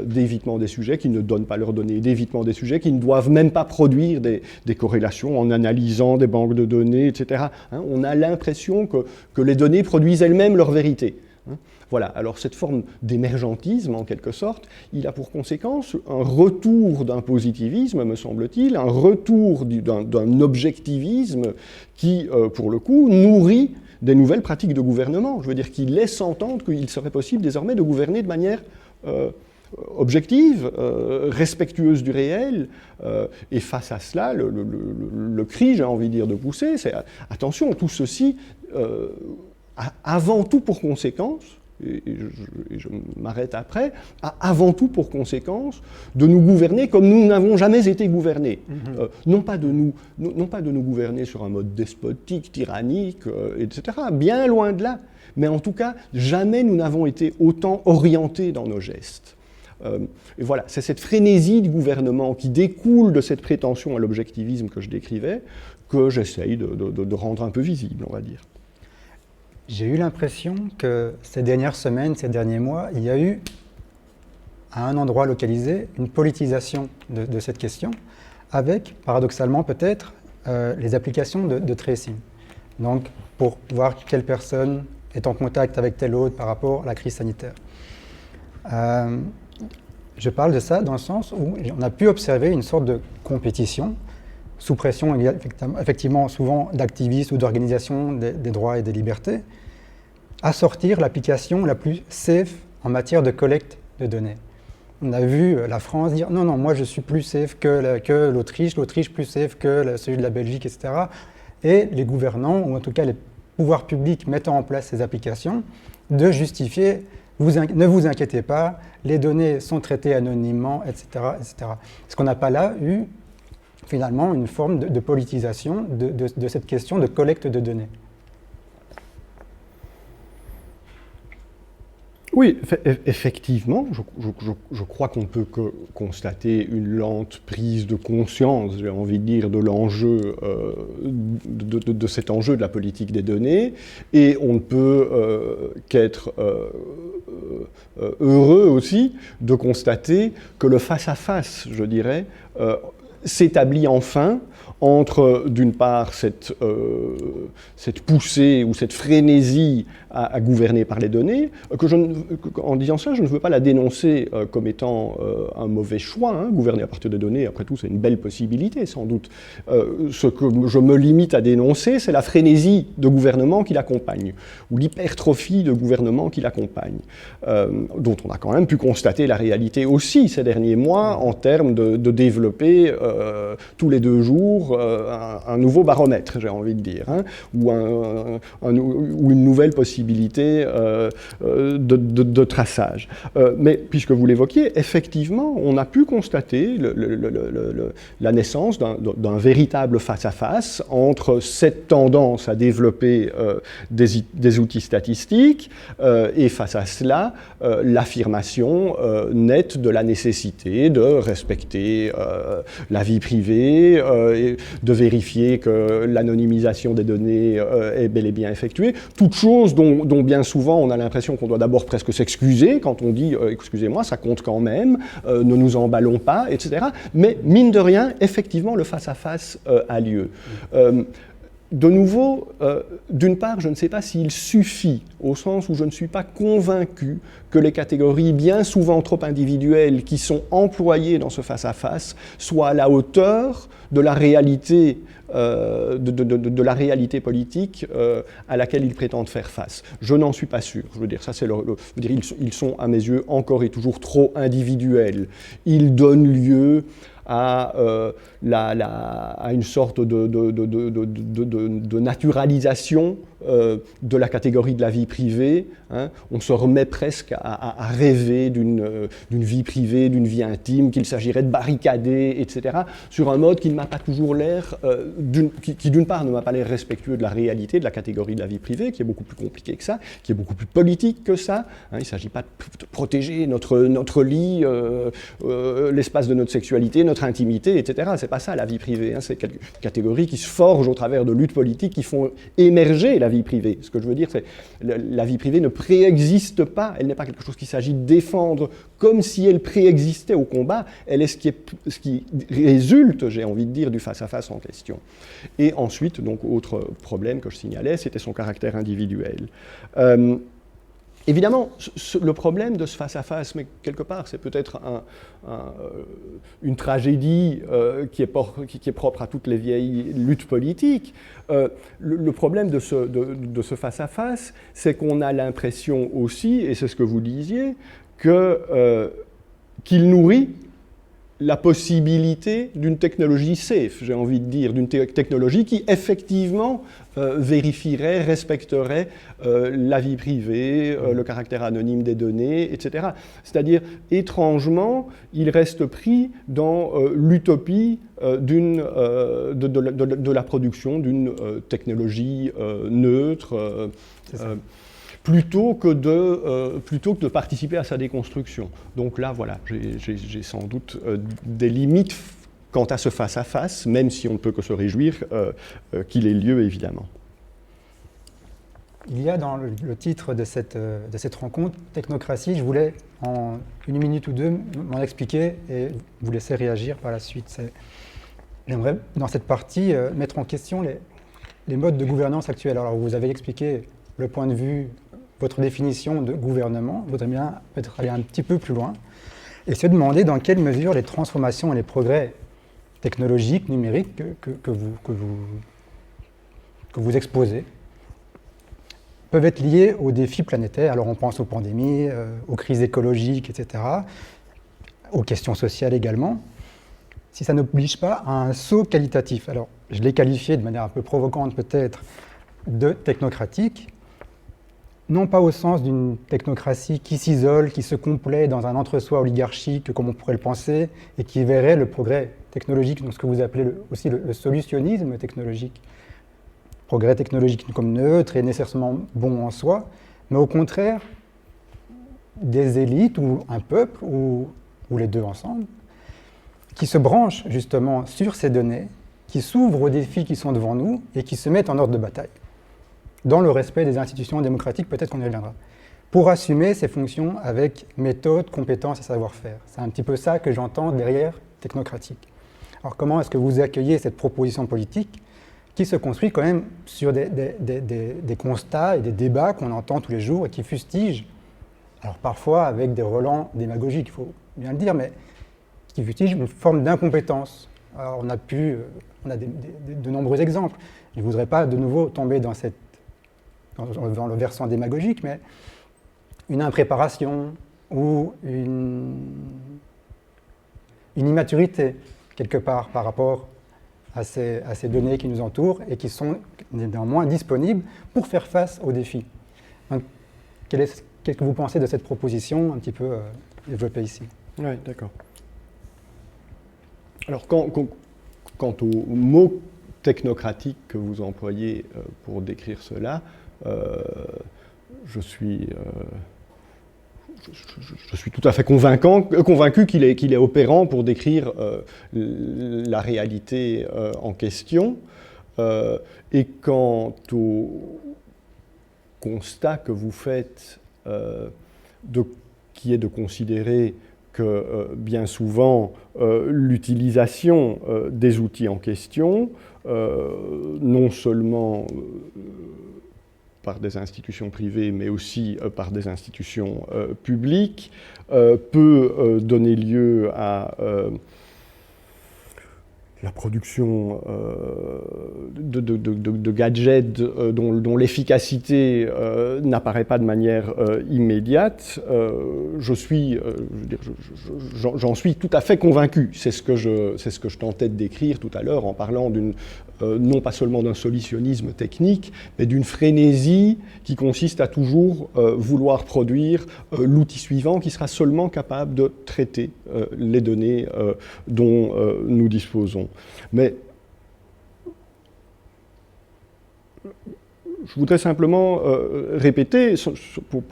d'évitement des sujets qui ne donnent pas leurs données, d'évitement des sujets qui ne doivent même pas produire des corrélations en analysant des banques de données, etc. Hein, on a l'impression que les données produisent elles-mêmes leur vérité. Hein. Voilà, alors cette forme d'émergentisme, en quelque sorte, il a pour conséquence un retour d'un positivisme, me semble-t-il, un retour d'un objectivisme qui, pour le coup, nourrit des nouvelles pratiques de gouvernement. Je veux dire, qui laisse entendre qu'il serait possible désormais de gouverner de manière objective, respectueuse du réel, et face à cela, le cri, j'ai envie de dire, de pousser, c'est attention, tout ceci a avant tout pour conséquence, et je m'arrête après, a avant tout pour conséquence de nous gouverner comme nous n'avons jamais été gouvernés. Non pas de nous gouverner sur un mode despotique, tyrannique, etc. Bien loin de là. Mais en tout cas, jamais nous n'avons été autant orientés dans nos gestes. Et voilà, c'est cette frénésie du gouvernement qui découle de cette prétention à l'objectivisme que je décrivais, que j'essaye de rendre un peu visible, on va dire. J'ai eu l'impression que ces dernières semaines, ces derniers mois, il y a eu, à un endroit localisé, une politisation de cette question, avec, paradoxalement peut-être, les applications de tracing. Donc, pour voir quelle personne est en contact avec telle autre par rapport à la crise sanitaire. Je parle de ça dans le sens où on a pu observer une sorte de compétition, sous pression effectivement souvent d'activistes ou d'organisations des droits et des libertés, à sortir l'application la plus safe en matière de collecte de données. On a vu la France dire « Non, non, moi je suis plus safe que l'Autriche, l'Autriche plus safe que celui de la Belgique, etc. » Et les gouvernants, ou en tout cas les pouvoirs publics mettant en place ces applications, de justifier « Ne vous inquiétez pas, les données sont traitées anonymement, etc. etc. » Est-ce qu'on n'a pas là eu finalement une forme de politisation de cette question de collecte de données? Oui, effectivement, je crois qu'on peut constater une lente prise de conscience, j'ai envie de dire, de l'enjeu, de cet enjeu de la politique des données, et on ne peut qu'être heureux aussi de constater que le face-à-face, je dirais, s'établit enfin entre, d'une part, cette poussée ou cette frénésie à gouverner par les données, en disant ça, je ne veux pas la dénoncer comme étant un mauvais choix. Hein. Gouverner à partir des données, après tout, c'est une belle possibilité, sans doute. Ce que je me limite à dénoncer, c'est la frénésie de gouvernement qui l'accompagne, ou l'hypertrophie de gouvernement qui l'accompagne, dont on a quand même pu constater la réalité aussi ces derniers mois, en termes de développer tous les 2 jours un nouveau baromètre, j'ai envie de dire, hein, ou une nouvelle possibilité de traçage. Mais puisque vous l'évoquiez, effectivement, on a pu constater la naissance d'un véritable face-à-face entre cette tendance à développer des outils statistiques et face à cela, l'affirmation nette de la nécessité de respecter la vie privée, de vérifier que l'anonymisation des données est bel et bien effectuée. Toutes choses dont bien souvent on a l'impression qu'on doit d'abord presque s'excuser quand on dit « excusez-moi, ça compte quand même, ne nous emballons pas », etc. Mais mine de rien, effectivement, le face-à-face a lieu. De nouveau, d'une part, je ne sais pas s'il suffit, au sens où je ne suis pas convaincu que les catégories bien souvent trop individuelles qui sont employées dans ce face-à-face soient à la hauteur de la réalité, de la réalité politique à laquelle ils prétendent faire face. Je n'en suis pas sûr. Je veux dire, ça, ils sont, à mes yeux, encore et toujours trop individuels. Ils donnent lieu à une sorte de naturalisation de la catégorie de la vie privée. Hein. On se remet presque à rêver d'une vie privée, d'une vie intime, qu'il s'agirait de barricader, etc., sur un mode qui ne m'a pas toujours l'air, qui d'une part ne m'a pas l'air respectueux de la réalité de la catégorie de la vie privée, qui est beaucoup plus compliquée que ça, qui est beaucoup plus politique que ça. Hein. Il ne s'agit pas de protéger notre lit, l'espace de notre sexualité, notre intimité, etc. C'est pas ça la vie privée. Hein. C'est une catégorie qui se forge au travers de luttes politiques qui font émerger la vie privée. Ce que je veux dire, c'est que la vie privée ne préexiste pas, elle n'est pas quelque chose qu'il s'agit de défendre comme si elle préexistait au combat, elle est ce qui résulte, j'ai envie de dire, du face-à-face en question. Et ensuite, donc, autre problème que je signalais, c'était son caractère individuel. Évidemment, le problème de ce face-à-face, mais quelque part, c'est peut-être une tragédie qui est propre à toutes les vieilles luttes politiques. Le problème de ce face-à-face, c'est qu'on a l'impression aussi, et c'est ce que vous disiez, qu'il nourrit la possibilité d'une technologie safe, j'ai envie de dire, d'une technologie qui effectivement vérifierait, respecterait la vie privée, le caractère anonyme des données, etc. C'est-à-dire, étrangement, il reste pris dans l'utopie de la production d'une technologie neutre, plutôt que de participer à sa déconstruction. Donc là, voilà, j'ai sans doute des limites quant à ce face-à-face, même si on ne peut que se réjouir qu'il ait lieu, évidemment. Il y a dans le titre de cette rencontre, Technocratie, je voulais en 1 minute ou 2 m'en expliquer et vous laisser réagir par la suite. J'aimerais, dans cette partie, mettre en question les modes de gouvernance actuels. Alors, vous avez expliqué le point de vue, votre définition de gouvernement. Je voudrais bien peut-être aller un petit peu plus loin et se demander dans quelle mesure les transformations et les progrès technologiques, numériques que vous exposez peuvent être liés aux défis planétaires. Alors on pense aux pandémies, aux crises écologiques, etc., aux questions sociales également, si ça n'oblige pas à un saut qualitatif. Alors je l'ai qualifié de manière un peu provocante peut-être de technocratique, non pas au sens d'une technocratie qui s'isole, qui se complaît dans un entre-soi oligarchique, comme on pourrait le penser, et qui verrait le progrès technologique, donc ce que vous appelez aussi le solutionnisme technologique. Progrès technologique comme neutre et nécessairement bon en soi, mais au contraire, des élites ou un peuple, ou les deux ensemble, qui se branchent justement sur ces données, qui s'ouvrent aux défis qui sont devant nous et qui se mettent en ordre de bataille, dans le respect des institutions démocratiques, peut-être qu'on y reviendra, pour assumer ces fonctions avec méthode, compétence et savoir-faire. C'est un petit peu ça que j'entends derrière technocratique. Alors comment est-ce que vous accueillez cette proposition politique qui se construit quand même sur des constats et des débats qu'on entend tous les jours et qui fustigent, alors parfois avec des relents démagogiques, il faut bien le dire, mais qui fustigent une forme d'incompétence. Alors on a de nombreux exemples. Je ne voudrais pas de nouveau tomber dans le versant démagogique, mais une impréparation ou une immaturité, quelque part, par rapport à ces données qui nous entourent et qui sont néanmoins disponibles pour faire face aux défis. Donc, qu'est-ce que vous pensez de cette proposition un petit peu développée ici? Oui, d'accord. Alors, quant au mot technocratique que vous employez pour décrire cela, je suis tout à fait convaincu qu'il est opérant pour décrire la réalité en question. Et quant au constat que vous faites, qui est de considérer que bien souvent l'utilisation des outils en question, non seulement par des institutions privées, mais aussi par des institutions publiques, peut donner lieu à la production de gadgets dont l'efficacité n'apparaît pas de manière immédiate. J'en suis tout à fait convaincu. C'est ce que je tentais de décrire tout à l'heure en parlant non pas seulement d'un solutionnisme technique, mais d'une frénésie qui consiste à toujours vouloir produire l'outil suivant qui sera seulement capable de traiter les données dont nous disposons. Mais je voudrais simplement répéter, pour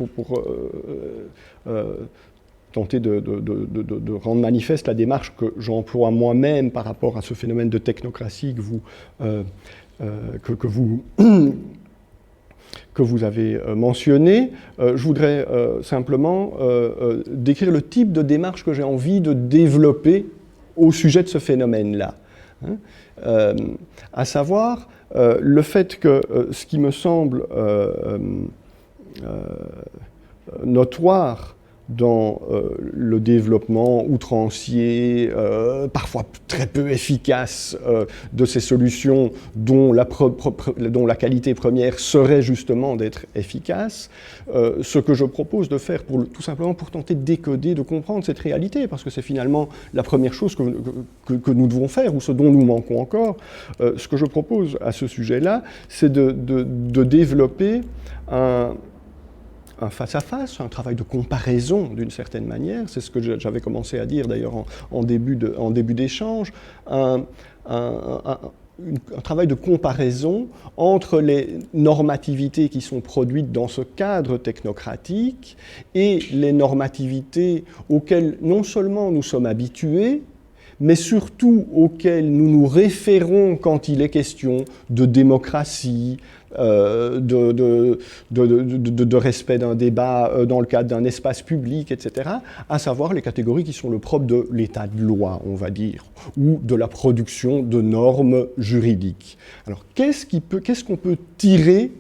tenter de rendre manifeste la démarche que j'emploie moi-même par rapport à ce phénomène de technocratie que vous avez mentionné. Je voudrais simplement décrire le type de démarche que j'ai envie de développer au sujet de ce phénomène-là. À savoir le fait que ce qui me semble notoire dans le développement outrancier, parfois très peu efficace de ces solutions dont la qualité première serait justement d'être efficace. Ce que je propose de faire tout simplement pour tenter de décoder, de comprendre cette réalité, parce que c'est finalement la première chose que nous devons faire, ou ce dont nous manquons encore, ce que je propose à ce sujet-là, c'est de développer un face-à-face, un travail de comparaison d'une certaine manière, c'est ce que j'avais commencé à dire d'ailleurs en début d'échange, un travail de comparaison entre les normativités qui sont produites dans ce cadre technocratique et les normativités auxquelles non seulement nous sommes habitués, mais surtout auxquelles nous nous référons quand il est question de démocratie, de respect d'un débat dans le cadre d'un espace public, etc., à savoir les catégories qui sont le propre de l'état de loi, on va dire, ou de la production de normes juridiques. Alors, qu'est-ce qu'on peut tirer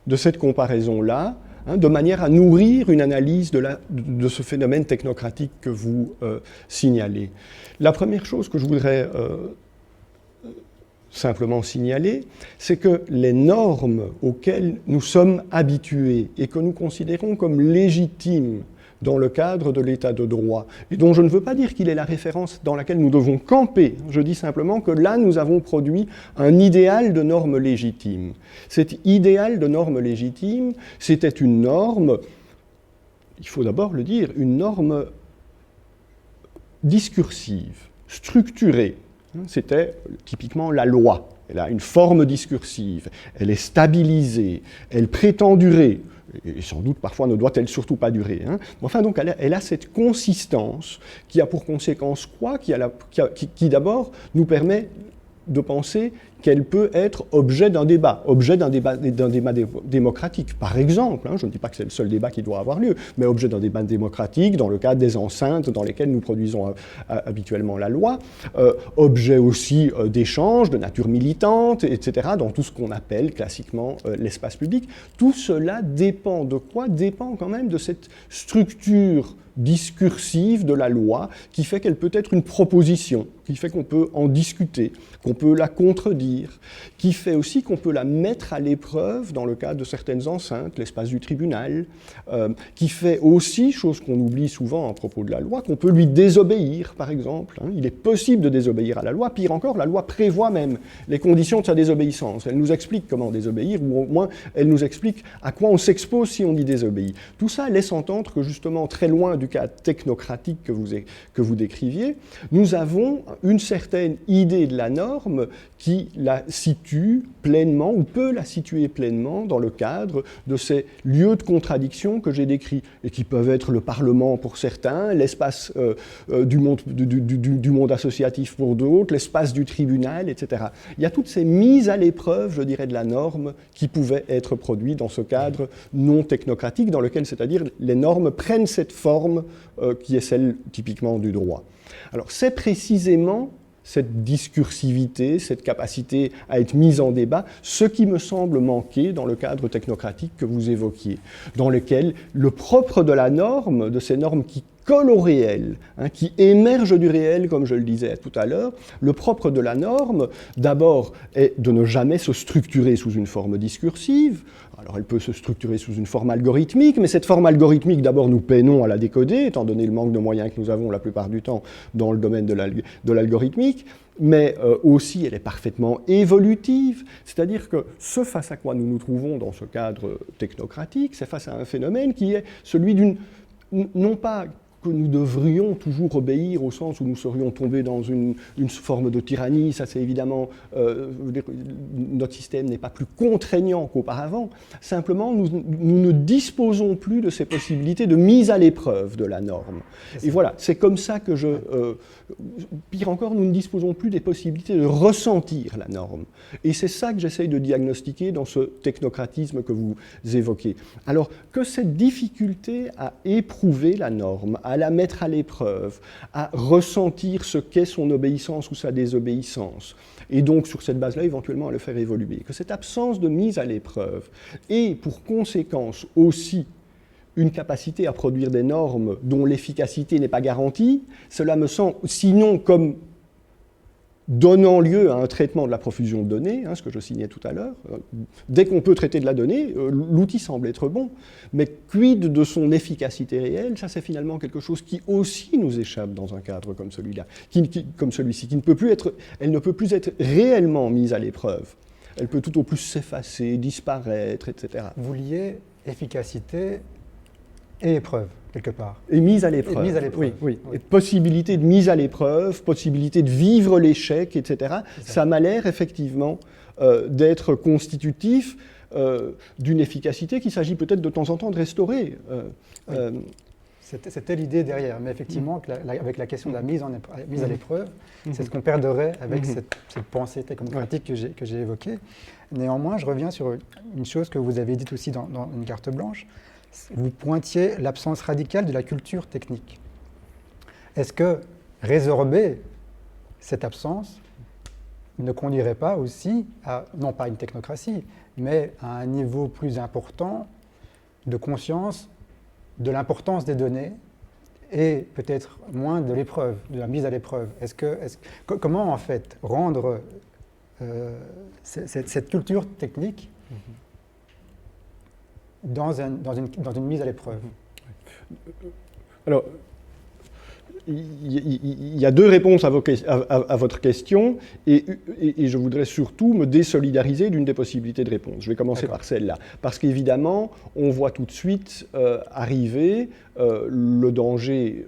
de cette comparaison-là, de manière à nourrir une analyse de ce phénomène technocratique que vous signalez? La première chose que je voudrais simplement signaler, c'est que les normes auxquelles nous sommes habitués et que nous considérons comme légitimes dans le cadre de l'état de droit, et dont je ne veux pas dire qu'il est la référence dans laquelle nous devons camper, je dis simplement que là nous avons produit un idéal de normes légitimes. Cet idéal de normes légitimes, c'était une norme, il faut d'abord le dire, une norme discursive, structurée. C'était typiquement la loi. Elle a une forme discursive, elle est stabilisée, elle prétend durer, et sans doute parfois ne doit-elle surtout pas durer. Enfin donc elle a cette consistance qui a pour conséquence quoi? Qui d'abord nous permet de penser qu'elle peut être objet d'un débat démocratique. Par exemple, je ne dis pas que c'est le seul débat qui doit avoir lieu, mais objet d'un débat démocratique dans le cadre des enceintes dans lesquelles nous produisons habituellement la loi, objet aussi d'échanges de nature militante, etc., dans tout ce qu'on appelle classiquement l'espace public. Tout cela dépend de quoi? Dépend quand même de cette structure discursive de la loi qui fait qu'elle peut être une proposition, qui fait qu'on peut en discuter, qu'on peut la contredire, qui fait aussi qu'on peut la mettre à l'épreuve dans le cadre de certaines enceintes, l'espace du tribunal, qui fait aussi, chose qu'on oublie souvent à propos de la loi, qu'on peut lui désobéir, par exemple. Il est possible de désobéir à la loi, pire encore, la loi prévoit même les conditions de sa désobéissance. Elle nous explique comment désobéir, ou au moins elle nous explique à quoi on s'expose si on y désobéit. Tout ça laisse entendre que justement, très loin du cadre technocratique que vous décriviez, nous avons une certaine idée de la norme qui la situe pleinement, ou peut la situer pleinement dans le cadre de ces lieux de contradiction que j'ai décrits, et qui peuvent être le Parlement pour certains, l'espace du monde associatif pour d'autres, l'espace du tribunal, etc. Il y a toutes ces mises à l'épreuve, je dirais, de la norme qui pouvaient être produites dans ce cadre non technocratique, dans lequel, c'est-à-dire, les normes prennent cette forme qui est celle typiquement du droit. Alors c'est précisément cette discursivité, cette capacité à être mise en débat, ce qui me semble manquer dans le cadre technocratique que vous évoquiez, dans lequel le propre de la norme, de ces normes qui collent au réel, qui émergent du réel, comme je le disais tout à l'heure, le propre de la norme, d'abord, est de ne jamais se structurer sous une forme discursive. Alors elle peut se structurer sous une forme algorithmique, mais cette forme algorithmique, d'abord, nous peinons à la décoder, étant donné le manque de moyens que nous avons la plupart du temps dans le domaine de l'algorithmique, mais aussi elle est parfaitement évolutive, c'est-à-dire que ce face à quoi nous nous trouvons dans ce cadre technocratique, c'est face à un phénomène qui est celui d'une, non pas que nous devrions toujours obéir au sens où nous serions tombés dans une forme de tyrannie, ça c'est évidemment, notre système n'est pas plus contraignant qu'auparavant, simplement nous ne disposons plus de ces possibilités de mise à l'épreuve de la norme. Et voilà, c'est comme ça que pire encore, nous ne disposons plus des possibilités de ressentir la norme. Et c'est ça que j'essaye de diagnostiquer dans ce technocratisme que vous évoquez. Alors que cette difficulté à éprouver la norme, à la mettre à l'épreuve, à ressentir ce qu'est son obéissance ou sa désobéissance, et donc sur cette base-là, éventuellement à le faire évoluer. Que cette absence de mise à l'épreuve ait pour conséquence aussi une capacité à produire des normes dont l'efficacité n'est pas garantie, cela me semble, sinon comme donnant lieu à un traitement de la profusion de données, ce que je signais tout à l'heure. Dès qu'on peut traiter de la donnée, l'outil semble être bon, mais quid de son efficacité réelle, ça c'est finalement quelque chose qui aussi nous échappe dans un cadre comme celui-là, comme celui-ci, elle ne peut plus être réellement mise à l'épreuve. Elle peut tout au plus s'effacer, disparaître, etc. Vous liez efficacité et épreuve, quelque part. Et mise à l'épreuve. Oui. Et possibilité de mise à l'épreuve, possibilité de vivre l'échec, etc. Ça m'a l'air effectivement d'être constitutif d'une efficacité qu'il s'agit peut-être de temps en temps de restaurer. C'était l'idée derrière, mais effectivement, avec la question de la mise à l'épreuve, c'est ce qu'on perdrait avec cette pensée technocratique que j'ai évoquée. Néanmoins, je reviens sur une chose que vous avez dite aussi dans une carte blanche. Vous pointiez l'absence radicale de la culture technique. Est-ce que résorber cette absence ne conduirait pas aussi à, non pas une technocratie, mais à un niveau plus important de conscience de l'importance des données et peut-être moins de l'épreuve, de la mise à l'épreuve? Comment en fait rendre cette culture technique dans une mise à l'épreuve? Alors, il y a deux réponses à votre question, et je voudrais surtout me désolidariser d'une des possibilités de réponse. Je vais commencer par celle-là, parce qu'évidemment, on voit tout de suite arriver le danger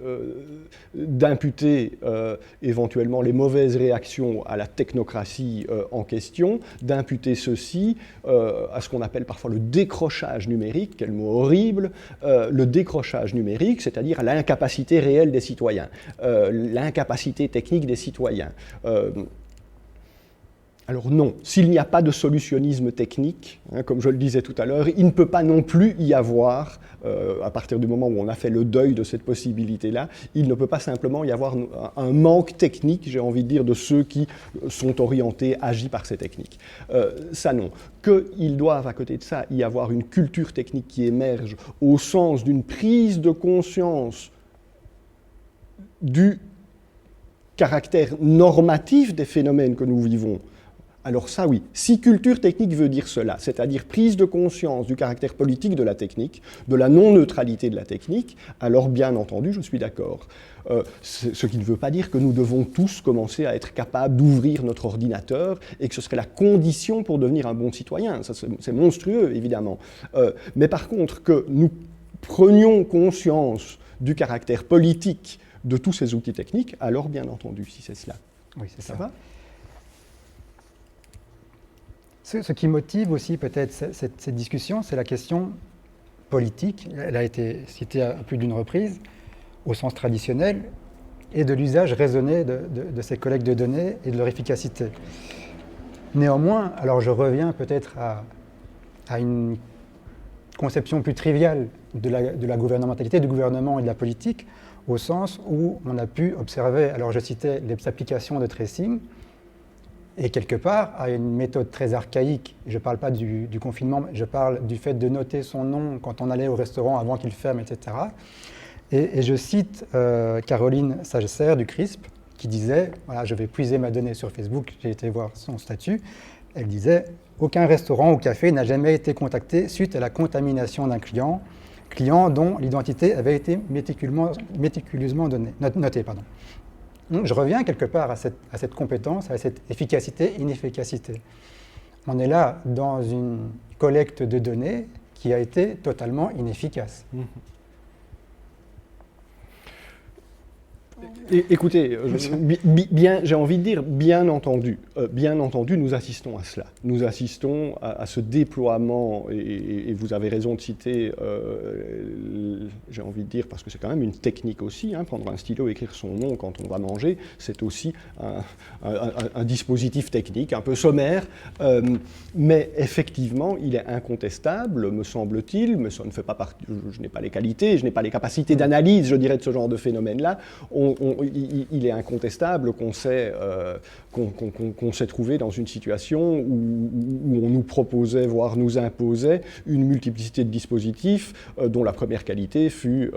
d'imputer éventuellement les mauvaises réactions à la technocratie en question, d'imputer ceci à ce qu'on appelle parfois le décrochage numérique, quel mot horrible, le décrochage numérique, c'est-à-dire à l'incapacité réelle des citoyens, l'incapacité technique des citoyens. Alors non, s'il n'y a pas de solutionnisme technique, comme je le disais tout à l'heure, il ne peut pas non plus y avoir, à partir du moment où on a fait le deuil de cette possibilité-là, il ne peut pas simplement y avoir un manque technique, j'ai envie de dire, de ceux qui sont orientés, agis par ces techniques. Ça non. Qu'il doive, à côté de ça, y avoir une culture technique qui émerge au sens d'une prise de conscience du caractère normatif des phénomènes que nous vivons. Alors ça, oui, si culture technique veut dire cela, c'est-à-dire prise de conscience du caractère politique de la technique, de la non-neutralité de la technique, alors bien entendu, je suis d'accord. Ce qui ne veut pas dire que nous devons tous commencer à être capables d'ouvrir notre ordinateur et que ce serait la condition pour devenir un bon citoyen. Ça, c'est monstrueux, évidemment. Mais par contre, que nous prenions conscience du caractère politique de tous ces outils techniques, alors bien entendu, si c'est cela. Oui, c'est ça. Ça va ? Ce qui motive aussi peut-être cette discussion, c'est la question politique. Elle a été citée à plus d'une reprise, au sens traditionnel, et de l'usage raisonné de ces collectes de données et de leur efficacité. Néanmoins, alors je reviens peut-être à une conception plus triviale de la gouvernementalité, du gouvernement et de la politique, au sens où on a pu observer, alors je citais les applications de tracing, et quelque part, à une méthode très archaïque, je ne parle pas du confinement, je parle du fait de noter son nom quand on allait au restaurant avant qu'il ferme, etc. Et je cite Caroline Sagesser du CRISP, qui disait, voilà, je vais puiser ma donnée sur Facebook, j'ai été voir son statut, elle disait « Aucun restaurant ou café n'a jamais été contacté suite à la contamination d'un client dont l'identité avait été méticuleusement notée. » Donc, je reviens quelque part à cette compétence, à cette efficacité, inefficacité. On est là dans une collecte de données qui a été totalement inefficace. Écoutez, j'ai envie de dire, bien entendu, nous assistons à cela. Nous assistons à ce déploiement, et vous avez raison de citer, j'ai envie de dire, parce que c'est quand même une technique aussi, prendre un stylo, écrire son nom quand on va manger, c'est aussi un dispositif technique, un peu sommaire, mais effectivement, il est incontestable, me semble-t-il, mais ça ne fait pas partie, je n'ai pas les qualités, je n'ai pas les capacités d'analyse, je dirais, de ce genre de phénomène-là. il est incontestable qu'on s'est trouvé dans une situation où on nous proposait, voire nous imposait, une multiplicité de dispositifs dont la première qualité fut,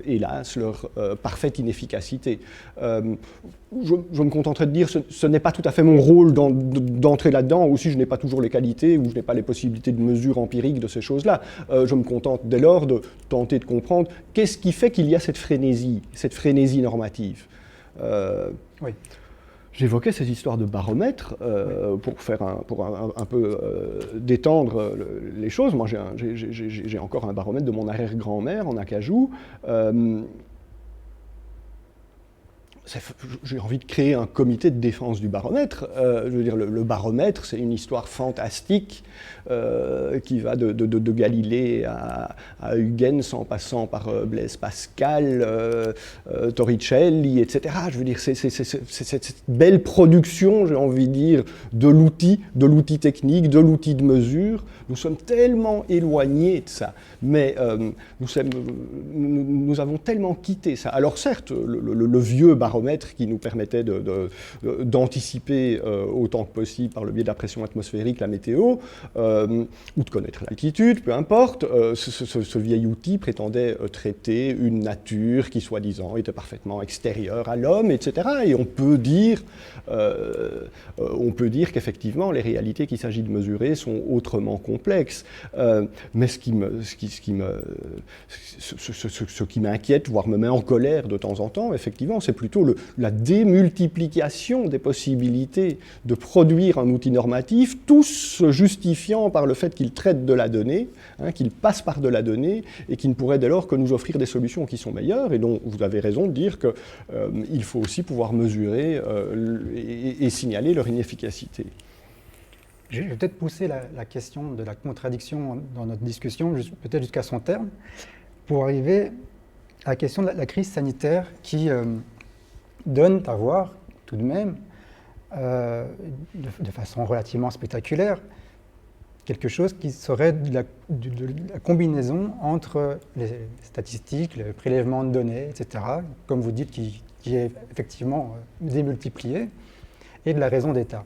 hélas, leur parfaite inefficacité. Je me contenterai de dire que ce n'est pas tout à fait mon rôle d'entrer là-dedans. Aussi, je n'ai pas toujours les qualités ou je n'ai pas les possibilités de mesure empirique de ces choses-là. Je me contente dès lors de tenter de comprendre qu'est-ce qui fait qu'il y a cette frénésie normative. Oui. J'évoquais ces histoires de baromètres pour un peu détendre les choses. Moi, j'ai encore un baromètre de mon arrière-grand-mère en acajou. J'ai envie de créer un comité de défense du baromètre. Je veux dire, le baromètre, c'est une histoire fantastique qui va de Galilée à Huygens en passant par Blaise Pascal, Torricelli, etc. Je veux dire, c'est cette belle production, j'ai envie de dire, de l'outil technique, de l'outil de mesure. Nous sommes tellement éloignés de ça, mais nous avons tellement quitté ça. Alors certes, le vieux baromètre qui nous permettait d'anticiper autant que possible par le biais de la pression atmosphérique la météo, ou de connaître l'altitude, peu importe, ce vieil outil prétendait traiter une nature qui, soi-disant, était parfaitement extérieure à l'homme, etc. Et on peut dire qu'effectivement, les réalités qu'il s'agit de mesurer sont autrement complexes. Mais ce qui m'inquiète, voire me met en colère de temps en temps, effectivement, c'est plutôt la démultiplication des possibilités de produire un outil normatif, tous se justifiant par le fait qu'il traite de la donnée, qu'il passe par de la donnée, et qui ne pourrait dès lors que nous offrir des solutions qui sont meilleures, et dont vous avez raison de dire qu'il faut aussi pouvoir mesurer et signaler leur inefficacité. Je vais peut-être pousser la question de la contradiction dans notre discussion, peut-être jusqu'à son terme, pour arriver à la question de la crise sanitaire qui donne à voir tout de même, de façon relativement spectaculaire, quelque chose qui serait de la combinaison entre les statistiques, le prélèvement de données, etc., comme vous dites, qui est effectivement démultiplié, et de la raison d'État.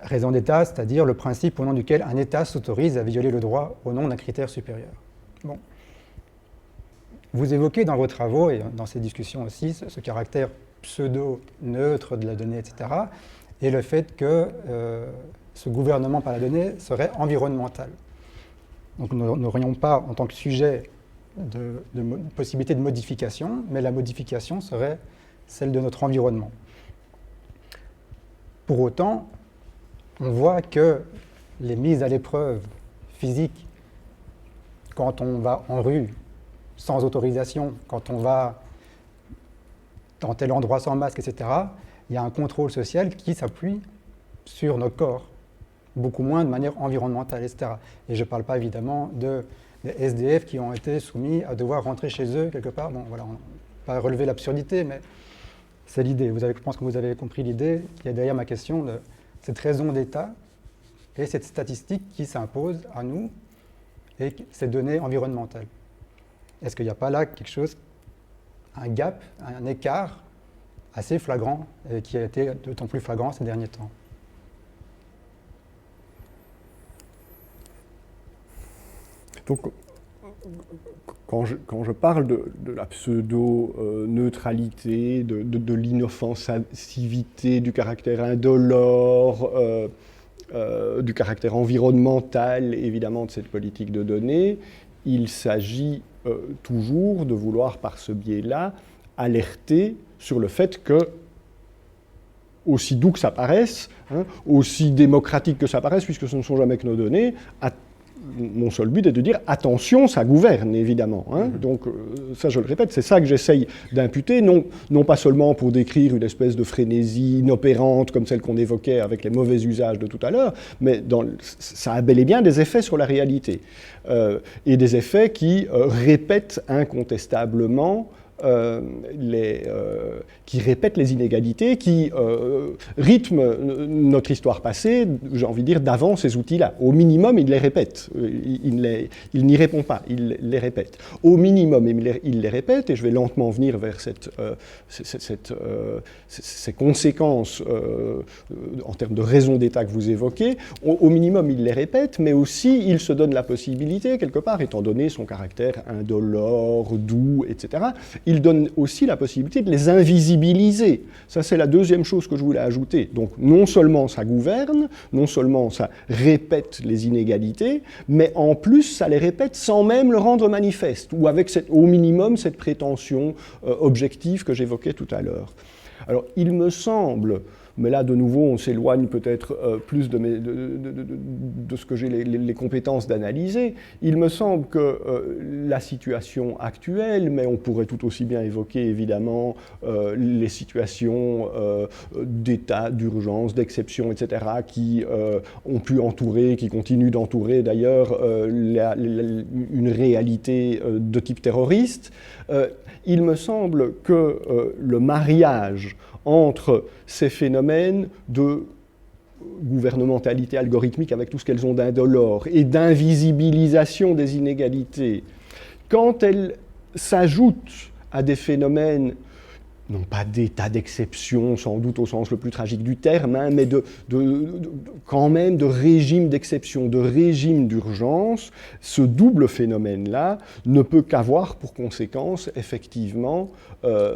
Raison d'État, c'est-à-dire le principe au nom duquel un État s'autorise à violer le droit au nom d'un critère supérieur. Bon. Vous évoquez dans vos travaux et dans ces discussions aussi ce caractère pseudo-neutre de la donnée, etc., et le fait que ce gouvernement par la donnée serait environnemental. Donc nous n'aurions pas en tant que sujet de possibilité de modification, mais la modification serait celle de notre environnement. Pour autant, on voit que les mises à l'épreuve physiques, quand on va en rue, sans autorisation, quand on va dans tel endroit sans masque, etc., il y a un contrôle social qui s'appuie sur nos corps, beaucoup moins de manière environnementale, etc. Et je ne parle pas évidemment des SDF qui ont été soumis à devoir rentrer chez eux quelque part. Bon, voilà, on ne va pas relever l'absurdité, mais c'est l'idée. Je pense que vous avez compris l'idée qui est derrière ma question de cette raison d'État et cette statistique qui s'impose à nous et ces données environnementales. Est-ce qu'il n'y a pas là quelque chose, un gap, un écart assez flagrant et qui a été d'autant plus flagrant ces derniers temps? Donc, quand je parle de la pseudo-neutralité, de l'inoffensivité, du caractère indolore, du caractère environnemental, évidemment, de cette politique de données, il s'agit toujours de vouloir, par ce biais-là, alerter sur le fait que, aussi doux que ça paraisse, aussi démocratique que ça paraisse, puisque ce ne sont jamais que nos données, mon seul but est de dire attention, ça gouverne évidemment. Donc ça, je le répète, c'est ça que j'essaye d'imputer, non pas seulement pour décrire une espèce de frénésie inopérante comme celle qu'on évoquait avec les mauvais usages de tout à l'heure, mais ça a bel et bien des effets sur la réalité. Et des effets qui répètent incontestablement qui répète les inégalités, qui rythme notre histoire passée, j'ai envie de dire, d'avant ces outils-là. Au minimum, il les répète. Il n'y répond pas, il les répète. Au minimum, il les répète, et je vais lentement venir vers ces conséquences en termes de raison d'État que vous évoquez. Au minimum, il les répète, mais aussi il se donne la possibilité, quelque part, étant donné son caractère indolore, doux, etc., il donne aussi la possibilité de les invisibiliser. Ça, c'est la deuxième chose que je voulais ajouter. Donc, non seulement ça gouverne, non seulement ça répète les inégalités, mais en plus, ça les répète sans même le rendre manifeste, ou avec au minimum cette prétention objective que j'évoquais tout à l'heure. Alors, il me semble, mais là, de nouveau, on s'éloigne peut-être plus de ce que j'ai les compétences d'analyser. Il me semble que la situation actuelle, mais on pourrait tout aussi bien évoquer évidemment les situations d'état, d'urgence, d'exception, etc., qui ont pu entourer, qui continuent d'entourer d'ailleurs une réalité de type terroriste. Il me semble que le mariage entre ces phénomènes de gouvernementalité algorithmique avec tout ce qu'elles ont d'indolore et d'invisibilisation des inégalités, quand elles s'ajoutent à des phénomènes, non pas d'état d'exception, sans doute au sens le plus tragique du terme, hein, mais quand même de régime d'exception, de régime d'urgence, ce double phénomène-là ne peut qu'avoir pour conséquence, effectivement,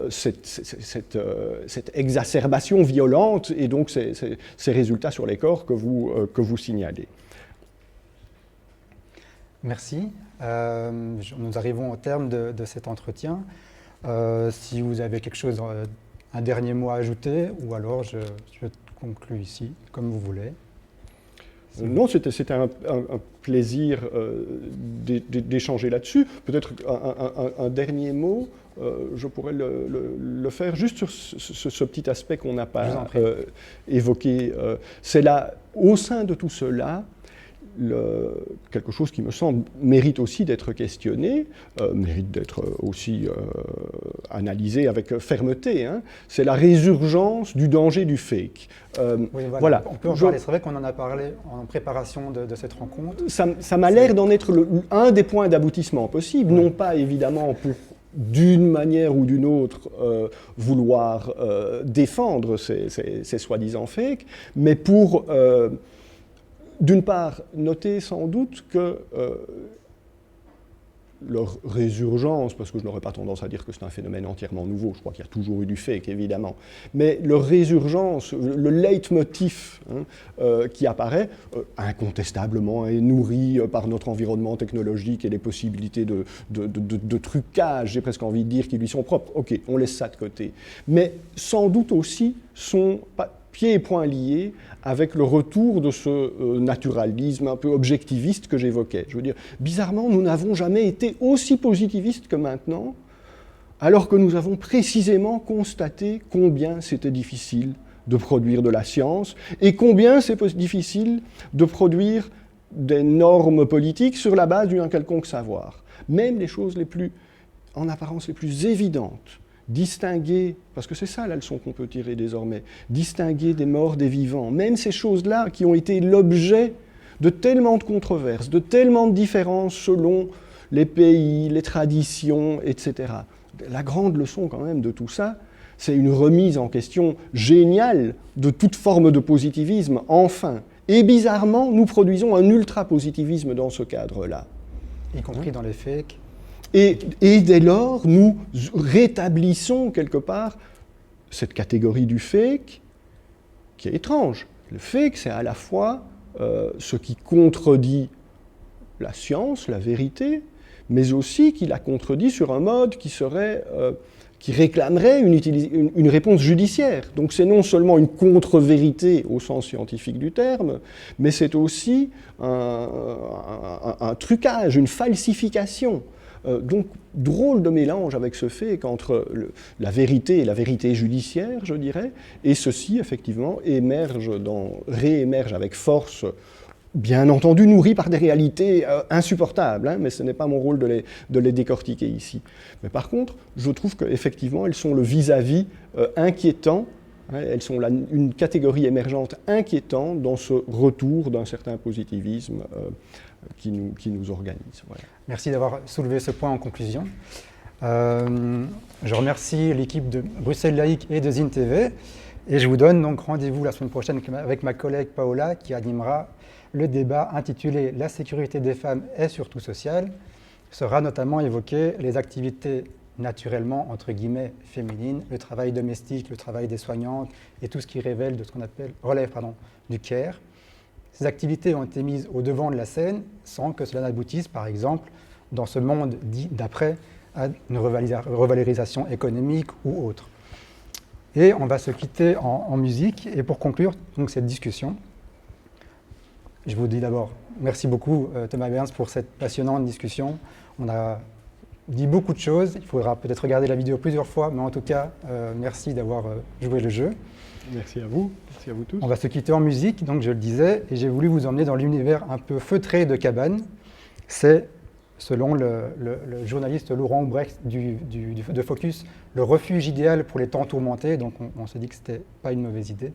cette exacerbation violente et donc ces résultats sur les corps que vous signalez. Merci. Nous arrivons au terme de cet entretien. Si vous avez quelque chose, un dernier mot à ajouter, ou alors je conclue ici, comme vous voulez. Non, c'était un plaisir d'échanger là-dessus. Peut-être un dernier mot, je pourrais le faire juste sur ce petit aspect qu'on n'a pas évoqué. C'est là, au sein de tout cela, quelque chose qui me semble mérite aussi d'être questionné, mérite d'être aussi analysé avec fermeté, hein, c'est la résurgence du danger du fake. Oui, voilà. On peut en parler, c'est vrai qu'on en a parlé en préparation de cette rencontre. Ça m'a l'air d'en être un des points d'aboutissement possible, non pas évidemment pour d'une manière ou d'une autre vouloir défendre ces soi-disant fakes, mais pour d'une part, notez sans doute que leur résurgence, parce que je n'aurais pas tendance à dire que c'est un phénomène entièrement nouveau, je crois qu'il y a toujours eu du fake, évidemment, mais leur résurgence, le leitmotiv qui apparaît, incontestablement est nourri par notre environnement technologique et les possibilités de trucage, j'ai presque envie de dire, qui lui sont propres. Ok, on laisse ça de côté. Mais sans doute aussi sont pieds et poings liés avec le retour de ce naturalisme un peu objectiviste que j'évoquais. Je veux dire, bizarrement, nous n'avons jamais été aussi positivistes que maintenant, alors que nous avons précisément constaté combien c'était difficile de produire de la science et combien c'est difficile de produire des normes politiques sur la base d'un quelconque savoir. Même les choses les plus, en apparence, les plus évidentes, distinguer, parce que c'est ça la leçon qu'on peut tirer désormais, distinguer des morts des vivants, même ces choses-là qui ont été l'objet de tellement de controverses, de tellement de différences selon les pays, les traditions, etc. La grande leçon quand même de tout ça, c'est une remise en question géniale de toute forme de positivisme, enfin. Et bizarrement, nous produisons un ultra-positivisme dans ce cadre-là. Y compris dans les fakes. Et dès lors, nous rétablissons quelque part cette catégorie du fake qui est étrange. Le fake, c'est à la fois ce qui contredit la science, la vérité, mais aussi qui la contredit sur un mode qui réclamerait une réponse judiciaire. Donc c'est non seulement une contre-vérité au sens scientifique du terme, mais c'est aussi un trucage, une falsification. Donc, drôle de mélange avec ce fait qu'entre la vérité et la vérité judiciaire, je dirais, et ceci, effectivement, réémerge avec force bien entendu nourris par des réalités insupportables, hein, mais ce n'est pas mon rôle de les décortiquer ici. Mais par contre, je trouve qu'effectivement, elles sont le vis-à-vis inquiétant, hein, elles sont une catégorie émergente inquiétante dans ce retour d'un certain positivisme qui nous organise. Voilà. Merci d'avoir soulevé ce point en conclusion. Je remercie l'équipe de Bruxelles Laïque et de Zine TV, et je vous donne donc rendez-vous la semaine prochaine avec ma collègue Paola qui animera le débat intitulé « La sécurité des femmes est surtout sociale ». Sera notamment évoqué les activités naturellement, entre guillemets, féminines, le travail domestique, le travail des soignantes et tout ce qui relève du care. Ces activités ont été mises au devant de la scène sans que cela n'aboutisse, par exemple, dans ce monde dit d'après, à une revalorisation économique ou autre. Et on va se quitter en musique. Et pour conclure donc, cette discussion, je vous dis d'abord merci beaucoup Thomas Berns pour cette passionnante discussion. On a dit beaucoup de choses, il faudra peut-être regarder la vidéo plusieurs fois, mais en tout cas, merci d'avoir joué le jeu. Merci à vous tous. On va se quitter en musique, donc je le disais, et j'ai voulu vous emmener dans l'univers un peu feutré de Cabane. C'est, selon le journaliste Laurent Oubrecht de Focus, le refuge idéal pour les temps tourmentés, donc on se dit que ce n'était pas une mauvaise idée.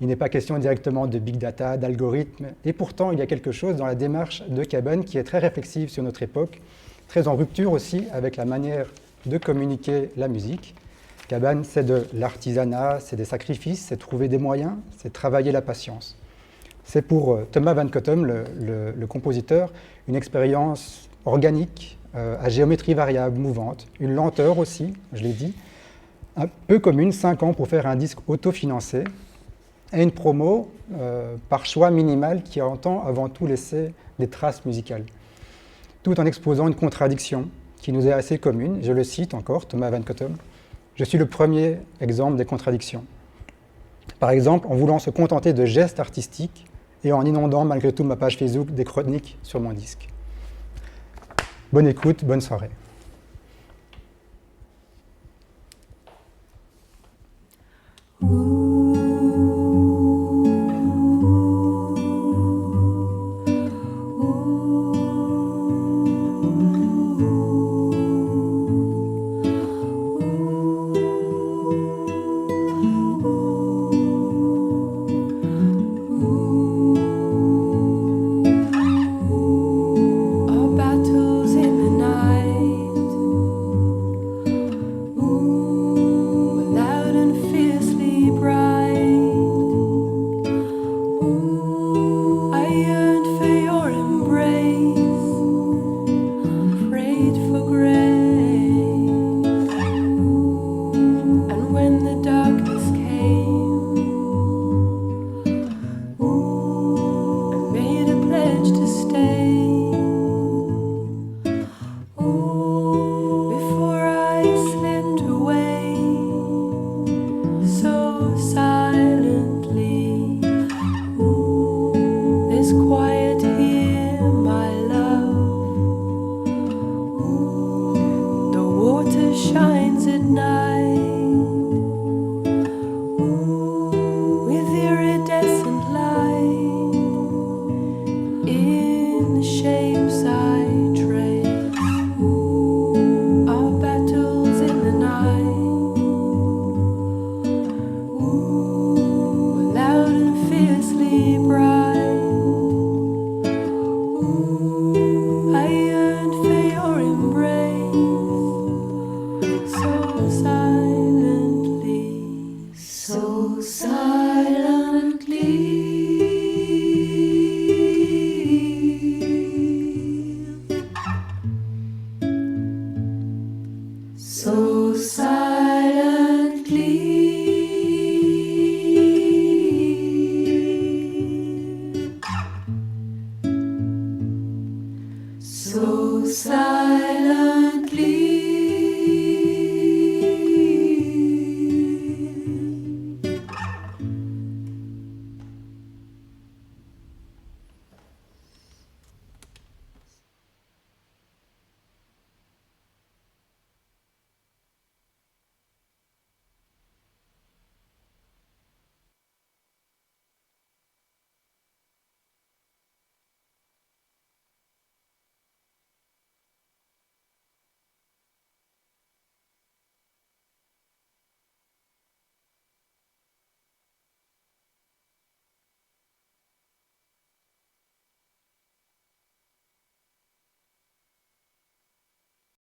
Il n'est pas question directement de big data, d'algorithmes, et pourtant il y a quelque chose dans la démarche de Cabane qui est très réflexive sur notre époque, très en rupture aussi avec la manière de communiquer la musique. Cabane, c'est de l'artisanat, c'est des sacrifices, c'est trouver des moyens, c'est travailler la patience. C'est pour Thomas Van Cottem, le compositeur, une expérience organique, à géométrie variable, mouvante, une lenteur aussi, je l'ai dit, un peu commune, 5 ans pour faire un disque autofinancé, et une promo par choix minimal qui entend avant tout laisser des traces musicales, tout en exposant une contradiction qui nous est assez commune. Je le cite encore, Thomas Van Cottem, « Je suis le premier exemple des contradictions. Par exemple, en voulant se contenter de gestes artistiques et en inondant malgré tout ma page Facebook des chroniques sur mon disque. » Bonne écoute, bonne soirée. So sad.